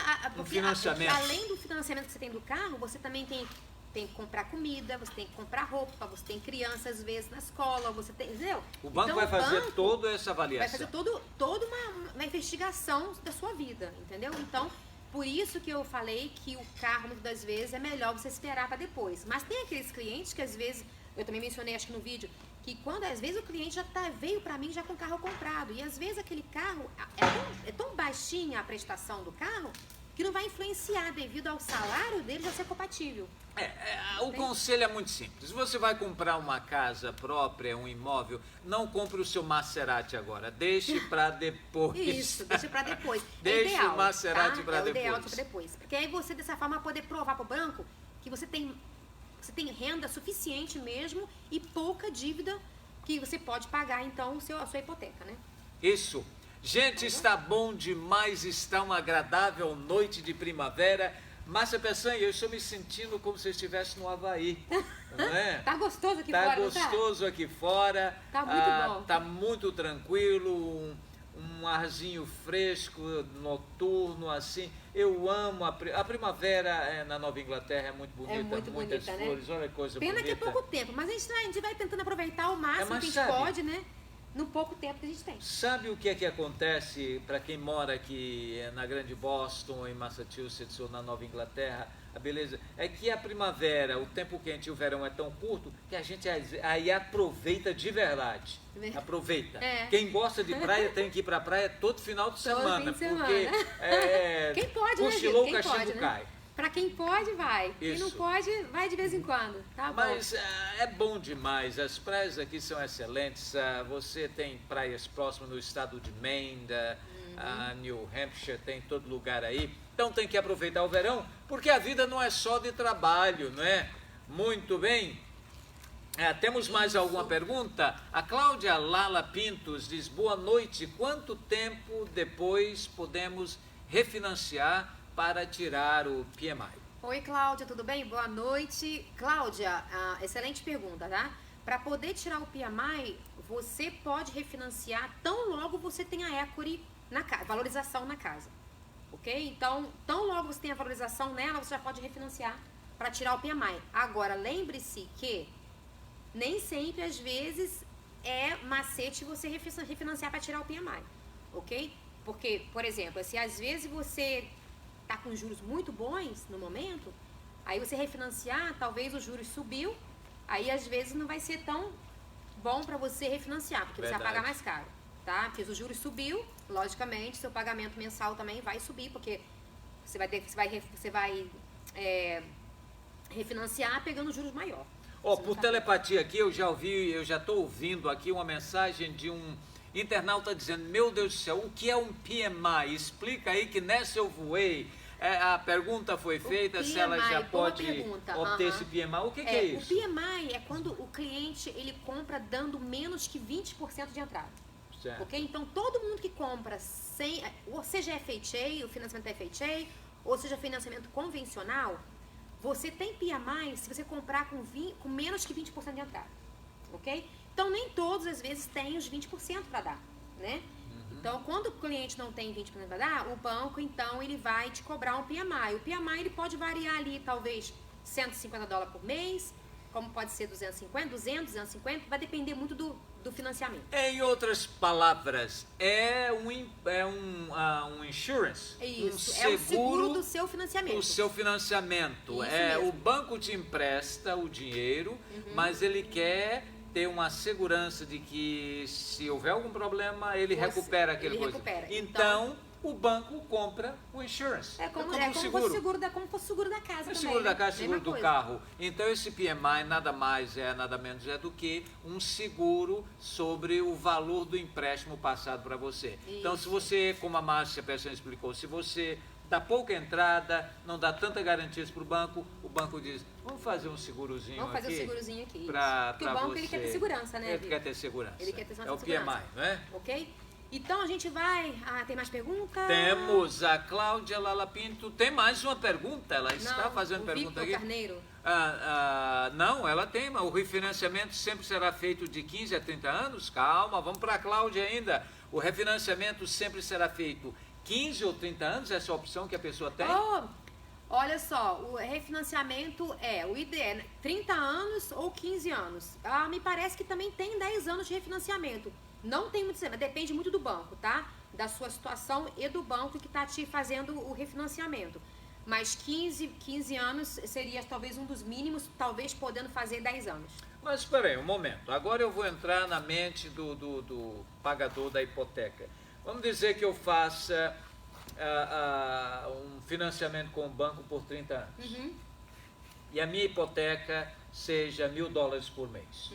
financiamento. Além do financiamento que você tem do carro, você também tem que comprar comida, você tem que comprar roupa, você tem criança às vezes na escola, você tem, entendeu? O banco vai fazer toda essa avaliação. Vai fazer toda uma investigação da sua vida, entendeu? Então, por isso que eu falei que o carro, muitas das vezes, é melhor você esperar para depois. Mas tem aqueles clientes que às vezes, eu também mencionei acho que no vídeo, que quando às vezes o cliente veio para mim já com o carro comprado. E às vezes aquele carro é tão baixinha a prestação do carro que não vai influenciar devido ao salário dele já ser compatível. O conselho é muito simples. Você vai comprar uma casa própria, um imóvel, não compre o seu Maserati agora. Deixe para depois. Isso, deixe para depois. Deixe ideal, o Maserati para depois. Ideal para depois. Porque aí você, dessa forma, vai poder provar para o banco que você tem renda suficiente mesmo e pouca dívida que você pode pagar, então, a sua hipoteca, né? Isso. Gente, está bom demais, está uma agradável noite de primavera. Márcia Peçanha, eu estou me sentindo como se eu estivesse no Havaí, não é? Tá gostoso aqui fora, Tá gostoso aqui fora. Tá muito bom. Tá muito tranquilo, um arzinho fresco, noturno, assim. Eu amo a primavera na Nova Inglaterra, é muito bonita, muitas bonita, flores, né? olha que coisa bonita. bonita. Pena que é pouco tempo, mas a gente vai tentando aproveitar o máximo que a gente pode, né? No pouco tempo que a gente tem. Sabe o que é que acontece para quem mora aqui na Grande Boston, em Massachusetts ou na Nova Inglaterra? A beleza é que a primavera, o tempo quente e o verão é tão curto que a gente aí aproveita de verdade. Aproveita. Quem gosta de praia tem que ir para a praia todo final de semana. Porque quem pode, cochilou, né, o cachimbo cai. Para quem pode, vai. Quem não pode, vai de vez em quando. Tá bom. Mas é bom demais. As praias aqui são excelentes. Você tem praias próximas no estado de Maine, New Hampshire, tem todo lugar aí. Então tem que aproveitar o verão, porque a vida não é só de trabalho, não é? Muito bem. Temos mais alguma pergunta? A Cláudia Lala Pintos diz: boa noite. Quanto tempo depois podemos refinanciar para tirar o PMI? Oi, Cláudia, tudo bem? Boa noite. Cláudia, excelente pergunta, tá? para poder tirar o PMI, você pode refinanciar tão logo você tenha equity na casa, valorização na casa. Ok? Então, tão logo você tem a valorização nela, você já pode refinanciar para tirar o PMI. Agora, lembre-se que nem sempre, às vezes, é macete você refinanciar para tirar o PMI. Ok? Porque, por exemplo, se às vezes você está com juros muito bons no momento, aí você refinanciar, talvez os juros subiu, aí às vezes não vai ser tão bom para você refinanciar, porque você vai pagar mais caro, tá? Porque o juros subiu, logicamente, seu pagamento mensal também vai subir, porque você vai refinanciar pegando juros maior. Por telepatia aqui, eu já estou ouvindo aqui uma mensagem de um internauta dizendo, meu Deus do céu, o que é um PMI? Explica aí que nessa eu voei. A pergunta foi feita, PMI, se ela já pode obter esse PMI. O que é isso? O PMI é quando o cliente ele compra dando menos que 20% de entrada. Certo. Ok? Então, todo mundo que compra sem, ou seja FHA, o financiamento é FHA, ou seja financiamento convencional, você tem PMI se você comprar com menos que 20% de entrada. Ok? Então, nem todos, às vezes, têm os 20% para dar, né? Então, quando o cliente não tem 20% para dar, o banco, então, ele vai te cobrar um PMI. O PMI, ele pode variar ali, talvez, $150 por mês, como pode ser 250, 200, 250, vai depender muito do financiamento. Em outras palavras, é um insurance? Isso, é o seguro do seu financiamento. O seu financiamento. O banco te empresta o dinheiro, mas ele quer ter uma segurança de que se houver algum problema, ele recupera aquele coisa. Então, o banco compra o insurance. Como fosse o seguro da casa também. Seguro da casa, seguro do carro. Então, esse PMI nada mais nada menos do que um seguro sobre o valor do empréstimo passado para você. Isso. Então, se você, como a Márcia Persson explicou, se você dá pouca entrada, não dá tanta garantias para o banco diz, vamos fazer um segurozinho aqui. Vamos fazer um segurozinho aqui. Porque o banco ele quer ter segurança, né? Ele quer ter segurança. Ele quer ter segurança. É o PMI, não é? Ok? Então a gente vai... tem mais perguntas? Temos a Cláudia Lalapinto. Tem mais uma pergunta? Ela está fazendo pergunta aqui. Carneiro. Não, ela tem. O refinanciamento sempre será feito de 15 a 30 anos? Calma, vamos para a Cláudia ainda. O refinanciamento sempre será feito 15 ou 30 anos? Essa é a opção que a pessoa tem? Olha só, o refinanciamento o ideal 30 anos ou 15 anos. Me parece que também tem 10 anos de refinanciamento. Não tem muito, mas depende muito do banco, tá? Da sua situação e do banco que está te fazendo o refinanciamento. Mas 15 anos seria talvez um dos mínimos, talvez podendo fazer 10 anos. Mas espera aí, um momento. Agora eu vou entrar na mente do pagador da hipoteca. Vamos dizer que eu faça um financiamento com o banco por 30 anos. E a minha hipoteca seja $1.000 por mês.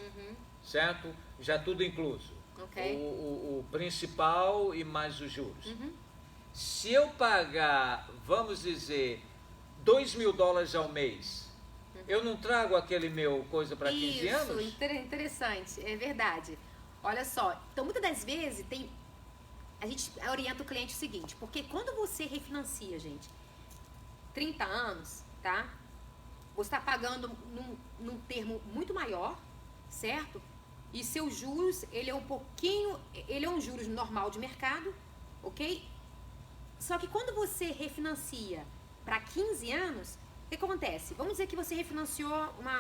Certo? Já tudo incluso. Okay. O principal e mais os juros. Se eu pagar, vamos dizer, $2.000 ao mês, eu não trago aquele meu coisa para 15 anos? Isso, interessante, é verdade. Olha só, então muitas das vezes a gente orienta o cliente o seguinte, porque quando você refinancia, gente, 30 anos, tá? Você está pagando num termo muito maior, certo? E seus juros, ele é um juros normal de mercado, ok? Só que quando você refinancia para 15 anos, o que acontece? Vamos dizer que você refinanciou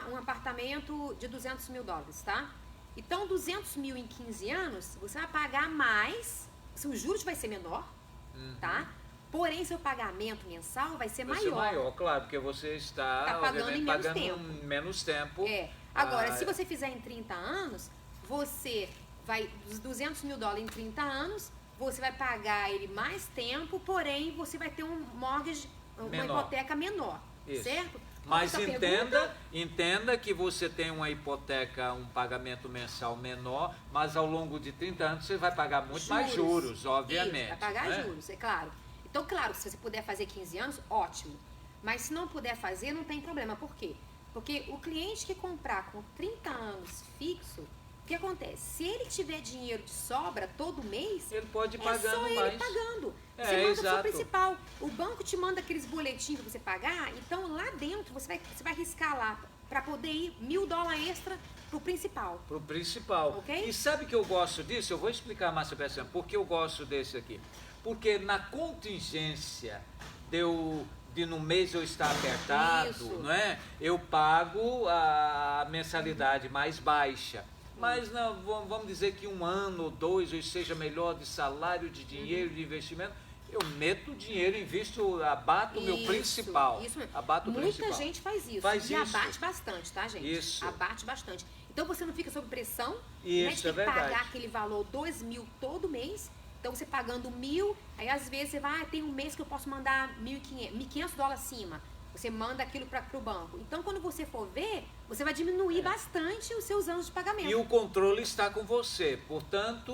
um apartamento de $200 mil, tá? Então, 200 mil em 15 anos, você vai pagar mais, seus juros vai ser menor, tá? Porém, seu pagamento mensal vai ser maior. Vai ser maior, claro, porque você está pagando em menos tempo. Agora, se você fizer em 30 anos, você vai, dos $200 mil em 30 anos, você vai pagar ele mais tempo, porém, você vai ter um mortgage, uma hipoteca menor, certo? Mas entenda que você tem uma hipoteca, um pagamento mensal menor, mas ao longo de 30 anos você vai pagar muito mais juros, obviamente. Isso, vai pagar juros, é claro. Então, claro, se você puder fazer 15 anos, ótimo. Mas se não puder fazer, não tem problema. Por quê? Porque o cliente que comprar com 30 anos fixo, o que acontece? Se ele tiver dinheiro de sobra todo mês, ele pode ir pagando só ele mais. Pagando. Você manda o seu principal. O banco te manda aqueles boletins para você pagar, então lá dentro você vai riscar lá para poder ir $1.000 extra pro principal. Pro principal. Ok? E sabe que eu gosto disso? Eu vou explicar, Márcia Pessana, por que eu gosto desse aqui. Porque na contingência de no mês eu estar apertado, Isso. não é? Eu pago a mensalidade mais baixa. Mas não, vamos dizer que 1 ano ou 2 eu seja melhor de salário, de dinheiro, de investimento. Eu meto o dinheiro, invisto, abato o meu principal. Isso mesmo. Abato o principal. Muita gente faz isso. Faz e isso. abate bastante, tá, gente? Isso. Abate bastante. Então você não fica sob pressão, Isso, né, de ter é que verdade. pagar aquele valor 2.000 todo mês. Então você pagando 1.000, aí às vezes você vai, tem um mês que eu posso mandar $1.500 acima. Você manda aquilo para o banco. Então quando você for ver, você vai diminuir bastante os seus anos de pagamento. E o controle está com você. Portanto,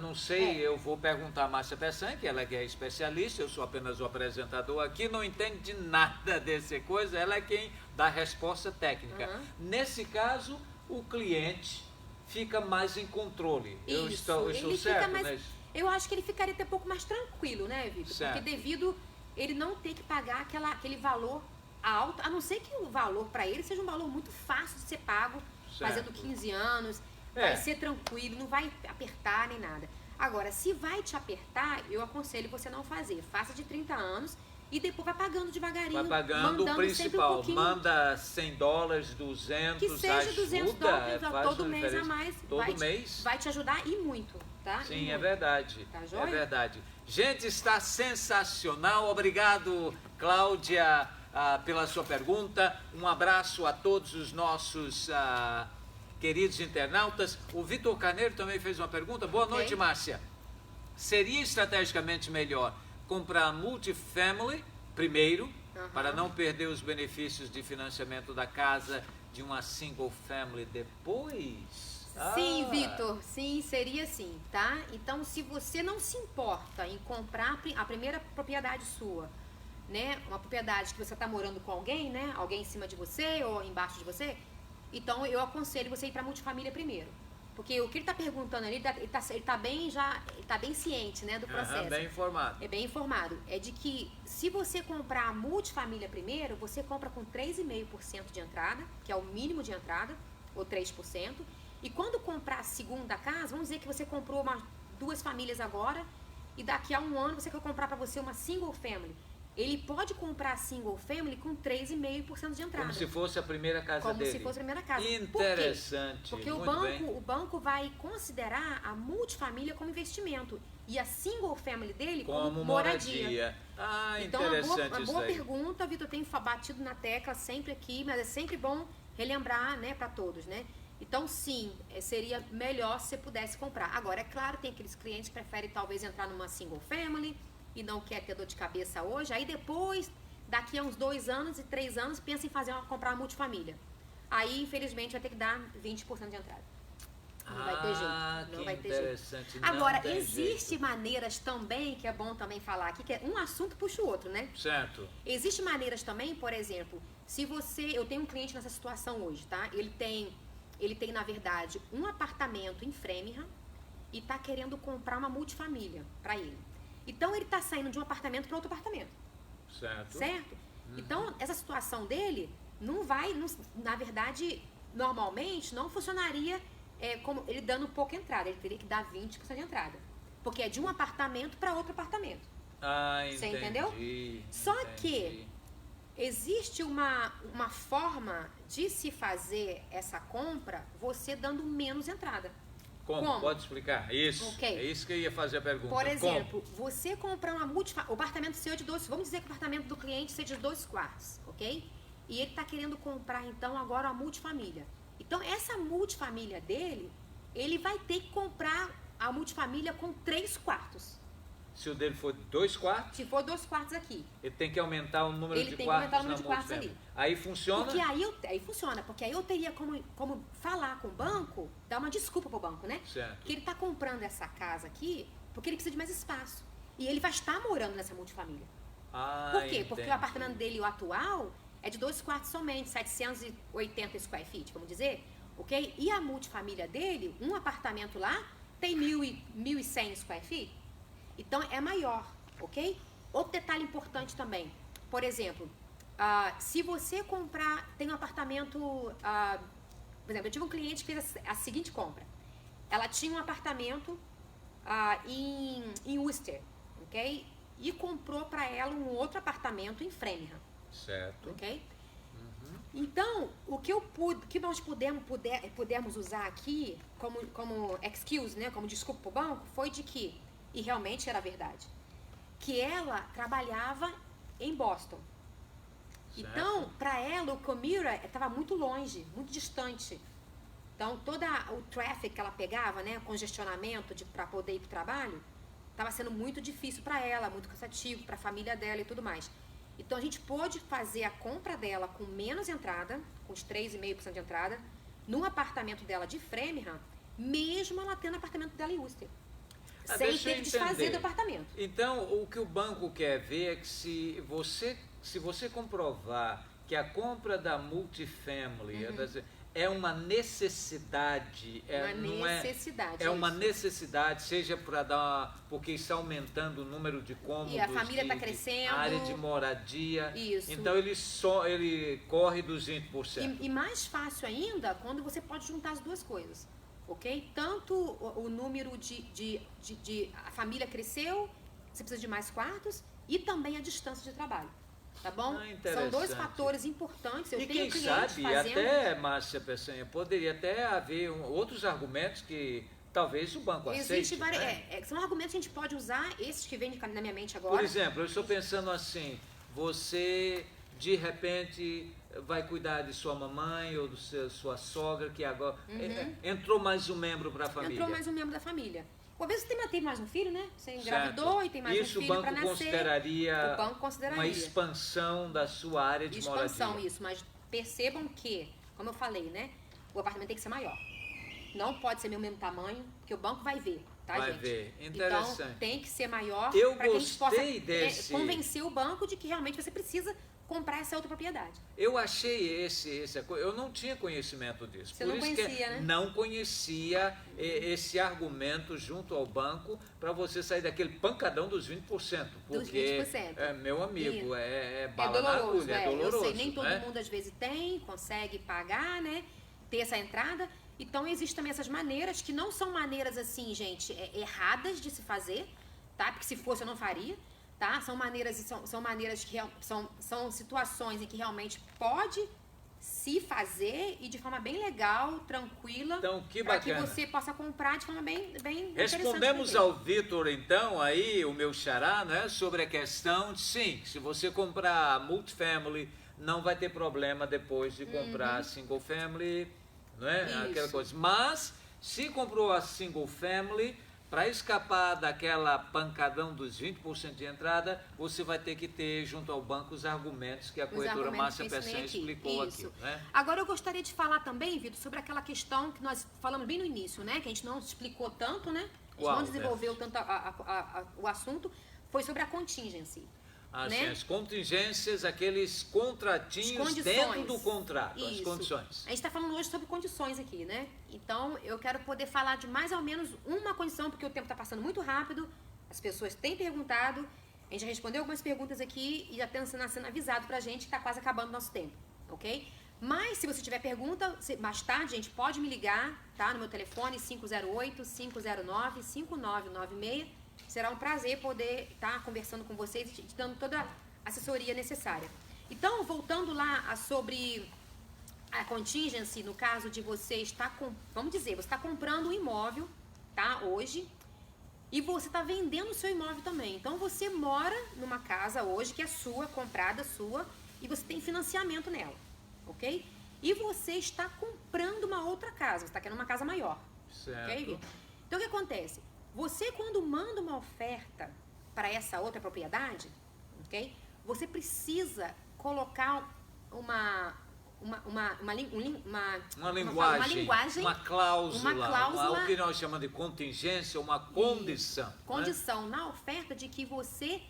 não sei, eu vou perguntar a Márcia Pessan, que ela que é especialista, eu sou apenas o apresentador aqui, não entende de nada dessa coisa, ela é quem dá a resposta técnica. Nesse caso, o cliente fica mais em controle. Eu estou Ele certo, fica mais, né? eu acho que ele ficaria até um pouco mais tranquilo, né, Vitor? Certo. Porque devido ele não ter que pagar aquele valor alto, a não ser que o valor para ele seja um valor muito fácil de ser pago, fazendo 15 anos, vai ser tranquilo, não vai apertar nem nada. Agora, se vai te apertar, eu aconselho você não fazer. Faça de 30 anos e depois vai pagando devagarinho, Vai pagando o mandando sempre principal, um pouquinho. manda $100, 200, Que seja ajuda, $200 faz todo uma mês a diferença. mais. Todo mês. Vai te ajudar e muito, tá? Sim, E é muito. verdade. Tá É joia? verdade. Gente, está sensacional. Obrigado, Cláudia, pela sua pergunta. Um abraço a todos os nossos queridos internautas. O Vitor Carneiro também fez uma pergunta. Boa noite, Márcia. Seria estrategicamente melhor comprar multifamily primeiro, para não perder os benefícios de financiamento da casa de uma single family depois? Sim, Vitor, sim, seria sim, tá? Então, se você não se importa em comprar a primeira propriedade sua, né? Uma propriedade que você está morando com alguém, né? Alguém em cima de você ou embaixo de você, então eu aconselho você ir para multifamília primeiro. Porque o que ele está perguntando ali, ele tá bem ciente, né, do processo. Bem informado. É bem informado. É de que se você comprar a multifamília primeiro, você compra com 3,5% de entrada, que é o mínimo de entrada, ou 3%. E quando comprar a segunda casa, vamos dizer que você comprou 2 famílias agora, e daqui a 1 ano você quer comprar para você uma single family. Ele pode comprar a single family com 3,5% de entrada. Como se fosse a primeira casa Como dele. se fosse a primeira casa. Interessante. Porque muito o banco vai considerar a multifamília como investimento e a single family dele como moradia. Então, uma boa pergunta, Vitor, tem batido na tecla sempre aqui, mas é sempre bom relembrar, né, para todos, né? Então, sim, seria melhor se você pudesse comprar. Agora, é claro, tem aqueles clientes que preferem talvez entrar numa single family e não quer ter dor de cabeça hoje. Aí depois, daqui a uns 2 anos e 3 anos, pensa em comprar uma multifamília. Aí, infelizmente, vai ter que dar 20% de entrada. Não vai ter jeito. Não vai ter jeito. Agora, existem maneiras também, que é bom também falar aqui, que é um assunto puxa o outro, né? Certo. Existem maneiras também, por exemplo, se você... Eu tenho um cliente nessa situação hoje, tá? Ele tem, na verdade, um apartamento em Framingham e está querendo comprar uma multifamília para ele. Então, ele está saindo de um apartamento para outro apartamento. Certo? Então, essa situação dele na verdade, normalmente, não funcionaria como ele dando pouca entrada. Ele teria que dar 20% de entrada. Porque é de um apartamento para outro apartamento. Entendi. Você entendeu? Só que existe uma forma de se fazer essa compra você dando menos entrada. Como? Pode explicar? Isso. Okay. É isso que eu ia fazer a pergunta. Por exemplo, você comprar o apartamento seu é de 2, vamos dizer que o apartamento do cliente seja de 2 quartos, ok? E ele está querendo comprar, então, agora uma multifamília. Então, essa multifamília dele, ele vai ter que comprar a multifamília com 3 quartos. Se o dele for 2 quartos? Se for 2 quartos aqui. Ele tem que aumentar o número de quartos. Ele tem que aumentar o número de quartos ali. Aí funciona? Porque aí funciona, porque aí eu teria como falar com o banco, dar uma desculpa pro banco, né? Certo. Que ele tá comprando essa casa aqui porque ele precisa de mais espaço. E ele vai estar morando nessa multifamília. Por quê? Entendi. Porque o apartamento dele, o atual, é de 2 quartos somente, 780 square feet, vamos dizer, ok? E a multifamília dele, um apartamento lá, tem 1.100 square feet. Então, é maior, ok? Outro detalhe importante também, por exemplo, se você comprar, tem um apartamento, por exemplo, eu tive um cliente que fez a seguinte compra. Ela tinha um apartamento em Worcester, ok? E comprou para ela um outro apartamento em Framingham. Certo. Ok? Então, o que nós pudemos usar aqui como excuse, né, como desculpa para o banco, foi de que, e realmente era verdade, que ela trabalhava em Boston. Certo. Então, para ela, o Commuter estava muito longe, muito distante. Então, todo o traffic que ela pegava, né, congestionamento para poder ir para o trabalho, estava sendo muito difícil para ela, muito cansativo para a família dela e tudo mais. Então, a gente pôde fazer a compra dela com menos entrada, com os 3,5% de entrada, no apartamento dela de Framingham, mesmo ela tendo o apartamento dela em Worcester. Sem ter que desfazer do apartamento. Então, o que o banco quer ver é que se você comprovar que a compra da multifamily é uma necessidade, uma necessidade, seja porque está aumentando o número de cômodos, e a família está crescendo, área de moradia, isso. Então ele corre dos 20%. E mais fácil ainda quando você pode juntar as duas coisas, ok? Tanto o número a família cresceu, você precisa de mais quartos, e também a distância de trabalho. Tá bom? São dois fatores importantes. Eu tenho quem sabe, até, Márcia Peçanha, poderia até haver outros argumentos que talvez o banco aceite. São argumentos que a gente pode usar, esses que vêm na minha mente agora. Por exemplo, eu estou pensando assim, você de repente vai cuidar de sua mamãe ou sua sogra, que agora entrou mais um membro para a família. Entrou mais um membro da família. Às vezes você teve mais um filho, né? Você engravidou e tem mais um filho para nascer. O banco consideraria uma expansão da sua área de moradia. Expansão, isso. Mas percebam que, como eu falei, né? O apartamento tem que ser maior. Não pode ser meu mesmo tamanho, porque o banco vai ver, tá, gente? Vai ver. Interessante. Então, tem que ser maior para que a gente possa convencer o banco de que realmente você precisa comprar essa outra propriedade. Eu achei eu não tinha conhecimento disso. Você não conhecia, né? Não conhecia esse argumento junto ao banco para você sair daquele pancadão dos 20%. Porque, dos 20%. Meu amigo, é bala na agulha, é doloroso. Eu sei, nem todo mundo às vezes consegue pagar, né? Ter essa entrada. Então, existem também essas maneiras, que não são maneiras assim, gente, erradas de se fazer, tá? Porque se fosse eu não faria. Tá? São maneiras que são situações em que realmente pode se fazer e de forma bem legal, tranquila, então, para que você possa comprar de forma bem Respondemos ao Vitor, então, aí, o meu xará, né, sobre a questão de, sim, se você comprar multifamily, não vai ter problema depois de comprar single family, não é? Aquela coisa. Mas, se comprou a single family, para escapar daquela pancadão dos 20% de entrada, você vai ter que ter junto ao banco os argumentos que a corretora Márcia Peçanha explicou aqui. Né? Agora eu gostaria de falar também, Vitor, sobre aquela questão que nós falamos bem no início, né? Que a gente não explicou tanto, né? A gente não desenvolveu tanto o assunto, foi sobre a contingency. Né? As contingências, aqueles contratinhos dentro do contrato, as condições. A gente está falando hoje sobre condições aqui, né? Então, eu quero poder falar de mais ou menos uma condição, porque o tempo está passando muito rápido, as pessoas têm perguntado, a gente já respondeu algumas perguntas aqui e já está sendo avisado para a gente que está quase acabando o nosso tempo, ok? Mas, se você tiver pergunta, mais tarde, gente, pode me ligar, tá? No meu telefone, 508-509-5996. Será um prazer poder estar conversando com vocês e te dando toda a assessoria necessária. Então, voltando lá sobre a contingency, no caso de você estar vamos dizer, você está comprando um imóvel, tá, hoje, e você está vendendo o seu imóvel também. Então, você mora numa casa hoje que é sua, comprada sua, e você tem financiamento nela, ok? E você está comprando uma outra casa, você está querendo uma casa maior, certo. Ok? Então, o que acontece? Você, quando manda uma oferta para essa outra propriedade, ok? Você precisa colocar uma linguagem, uma cláusula, o que nós chamamos de contingência, uma condição. Condição na oferta de que você,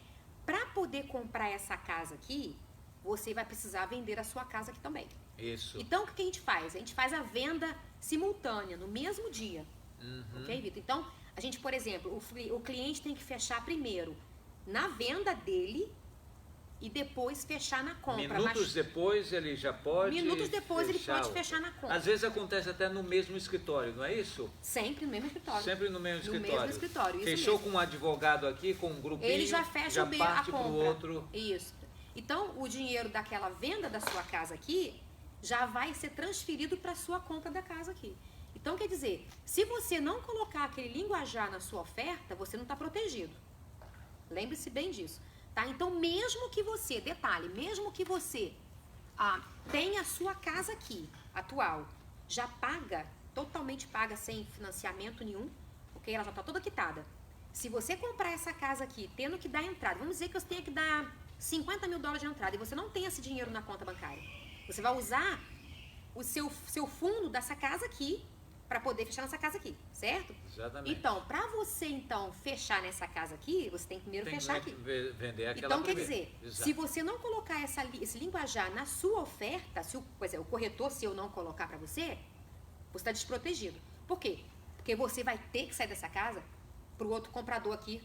para poder comprar essa casa aqui, você vai precisar vender a sua casa aqui também. Isso. Então, o que a gente faz? A gente faz a venda simultânea, no mesmo dia. Ok, Vitor? Então, a gente, por exemplo, o cliente tem que fechar primeiro na venda dele e depois fechar na compra. Minutos depois ele já pode Minutos depois ele pode fechar na compra. Às vezes acontece até no mesmo escritório, não é isso? Sempre no mesmo escritório. Sempre no mesmo escritório. No mesmo escritório, isso Fechou mesmo. com um advogado aqui, com um grupinho, ele já fecha já parte a compra. pro outro. Isso. Então, o dinheiro daquela venda da sua casa aqui já vai ser transferido para a sua compra da casa aqui. Então, quer dizer, se você não colocar aquele linguajar na sua oferta, você não está protegido. Lembre-se bem disso. Tá? Então, mesmo que você, detalhe, mesmo que você tenha a sua casa aqui, atual, já paga, totalmente paga, sem financiamento nenhum, porque ela já está toda quitada. Se você comprar essa casa aqui, tendo que dar entrada, vamos dizer que você tenha que dar $50 mil de entrada e você não tem esse dinheiro na conta bancária. Você vai usar o seu fundo dessa casa aqui para poder fechar nessa casa aqui, certo? Exatamente. Então, para você então fechar nessa casa aqui, você tem que primeiro fechar aqui. Vender aquela então, quer primeira. dizer, Exato. se você não colocar esse linguajar na sua oferta, se o corretor seu não colocar para você está desprotegido. Por quê? Porque você vai ter que sair dessa casa para o outro comprador aqui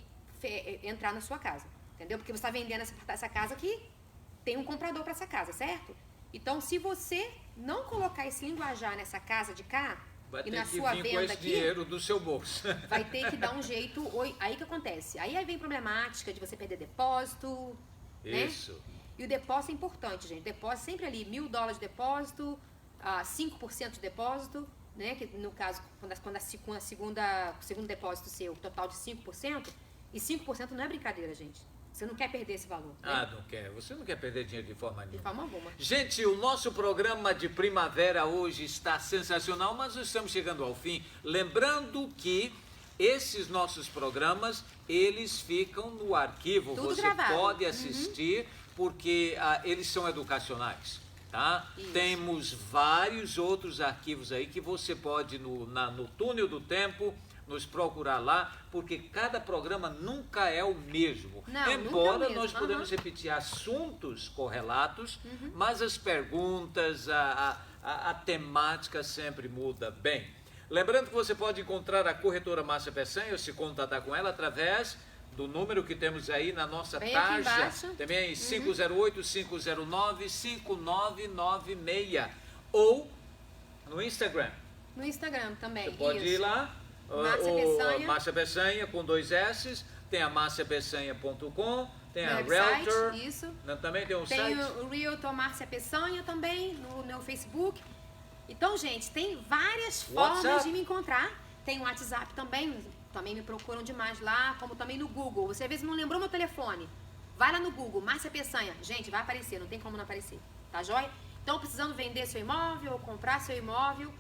entrar na sua casa, entendeu? Porque você está vendendo essa casa aqui, tem um comprador para essa casa, certo? Então, se você não colocar esse linguajar nessa casa de cá, vai e ter na que sua vir venda com esse aqui, dinheiro do seu bolso. vai ter que dar um jeito. Aí que acontece? Aí vem problemática de você perder depósito. Isso. Né? E o depósito é importante, gente. Depósito sempre ali, $1.000 de depósito, 5% de depósito, né? Que no caso, quando o segundo depósito seu, total de 5%, e 5% não é brincadeira, gente. Você não quer perder esse valor. Né? Não quer. Você não quer perder dinheiro de forma nenhuma. De forma alguma. Gente, o nosso programa de primavera hoje está sensacional, mas nós estamos chegando ao fim. Lembrando que esses nossos programas, eles ficam no arquivo. Tudo você gravado. pode assistir, porque eles são educacionais. Tá? Temos vários outros arquivos aí que você pode, no túnel do tempo, nos procurar lá, porque cada programa nunca é o mesmo. Não, embora nunca é o mesmo. nós podemos repetir assuntos correlatos, mas as perguntas, a temática sempre muda. Bem, lembrando que você pode encontrar a corretora Márcia Peçanha, ou se contatar com ela através do número que temos aí na nossa tarja, também 508-509-5996, ou no Instagram. No Instagram também. Você pode ir lá. Márcia Peçanha. Márcia Peçanha com 2 S, tem a marciapeçanha.com, tem a website, Realtor, isso. Também tem um tem site. Tem o Realtor Márcia Peçanha também, no meu Facebook. Então, gente, tem várias formas de me encontrar. Tem o WhatsApp também me procuram demais lá, como também no Google. Você às vezes não lembrou meu telefone, vai lá no Google, Márcia Peçanha. Gente, vai aparecer, não tem como não aparecer, tá joia? Então, precisando vender seu imóvel ou comprar seu imóvel,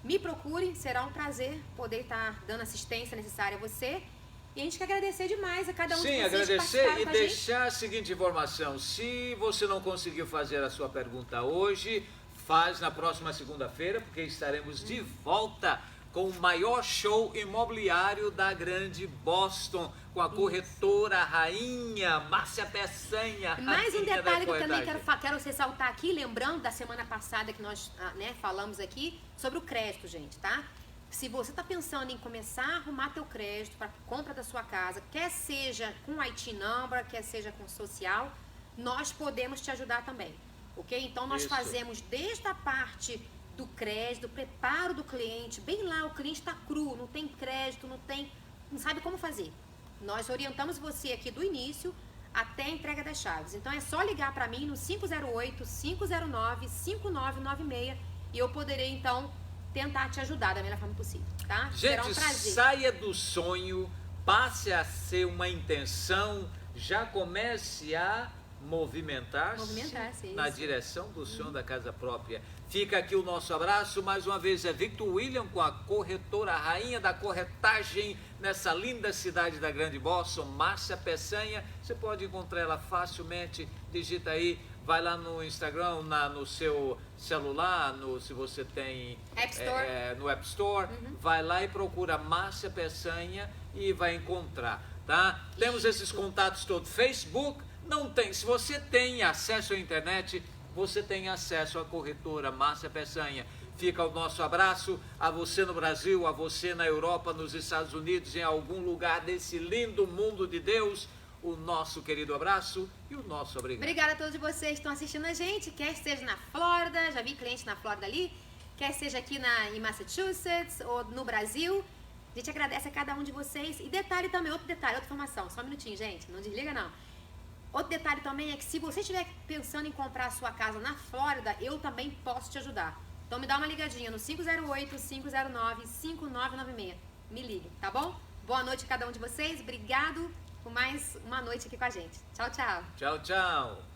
me procure, será um prazer poder estar dando assistência necessária a você. E a gente quer agradecer demais a cada um de vocês. Sim, agradecer e deixar a a seguinte informação. Se você não conseguiu fazer a sua pergunta hoje, faz na próxima segunda-feira, porque estaremos de volta com o maior show imobiliário da grande Boston, com a corretora rainha Márcia Peçanha. Mais um detalhe que eu também quero ressaltar aqui, lembrando da semana passada que nós falamos aqui sobre o crédito, gente, tá? Se você está pensando em começar a arrumar teu crédito para compra da sua casa, quer seja com IT Number, quer seja com social, nós podemos te ajudar também, ok? Então nós fazemos desde a parte do crédito, preparo do cliente, bem lá, o cliente está cru, não tem crédito, não sabe como fazer. Nós orientamos você aqui do início até a entrega das chaves. Então é só ligar para mim no 508-509-5996 e eu poderei então tentar te ajudar da melhor forma possível, tá? Gente, será um prazer. Saia do sonho, passe a ser uma intenção, já comece a movimentar-se na direção do sonho da casa própria. Fica aqui o nosso abraço, mais uma vez é Victor William com a corretora rainha da corretagem nessa linda cidade da grande Boston, Márcia Peçanha. Você pode encontrar ela facilmente, digita aí, vai lá no Instagram, no seu celular, se você tem App Store. no App Store, vai lá e procura Márcia Peçanha e vai encontrar, tá? Temos esses contatos todos, Facebook. Não tem. Se você tem acesso à internet, você tem acesso à corretora Márcia Peçanha. Fica o nosso abraço a você no Brasil, a você na Europa, nos Estados Unidos, em algum lugar desse lindo mundo de Deus. o nosso querido abraço e o nosso obrigado. Obrigada a todos vocês que estão assistindo a gente, quer seja na Flórida, já vi cliente na Flórida ali, quer seja aqui em Massachusetts ou no Brasil. A gente agradece a cada um de vocês. E detalhe também, outro detalhe, outra informação, só um minutinho, gente, não desliga não. Outro detalhe também é que se você estiver pensando em comprar a sua casa na Flórida, eu também posso te ajudar. Então me dá uma ligadinha no 508-509-5996. Me ligue, tá bom? Boa noite a cada um de vocês. Obrigado por mais uma noite aqui com a gente. Tchau, tchau. Tchau, tchau.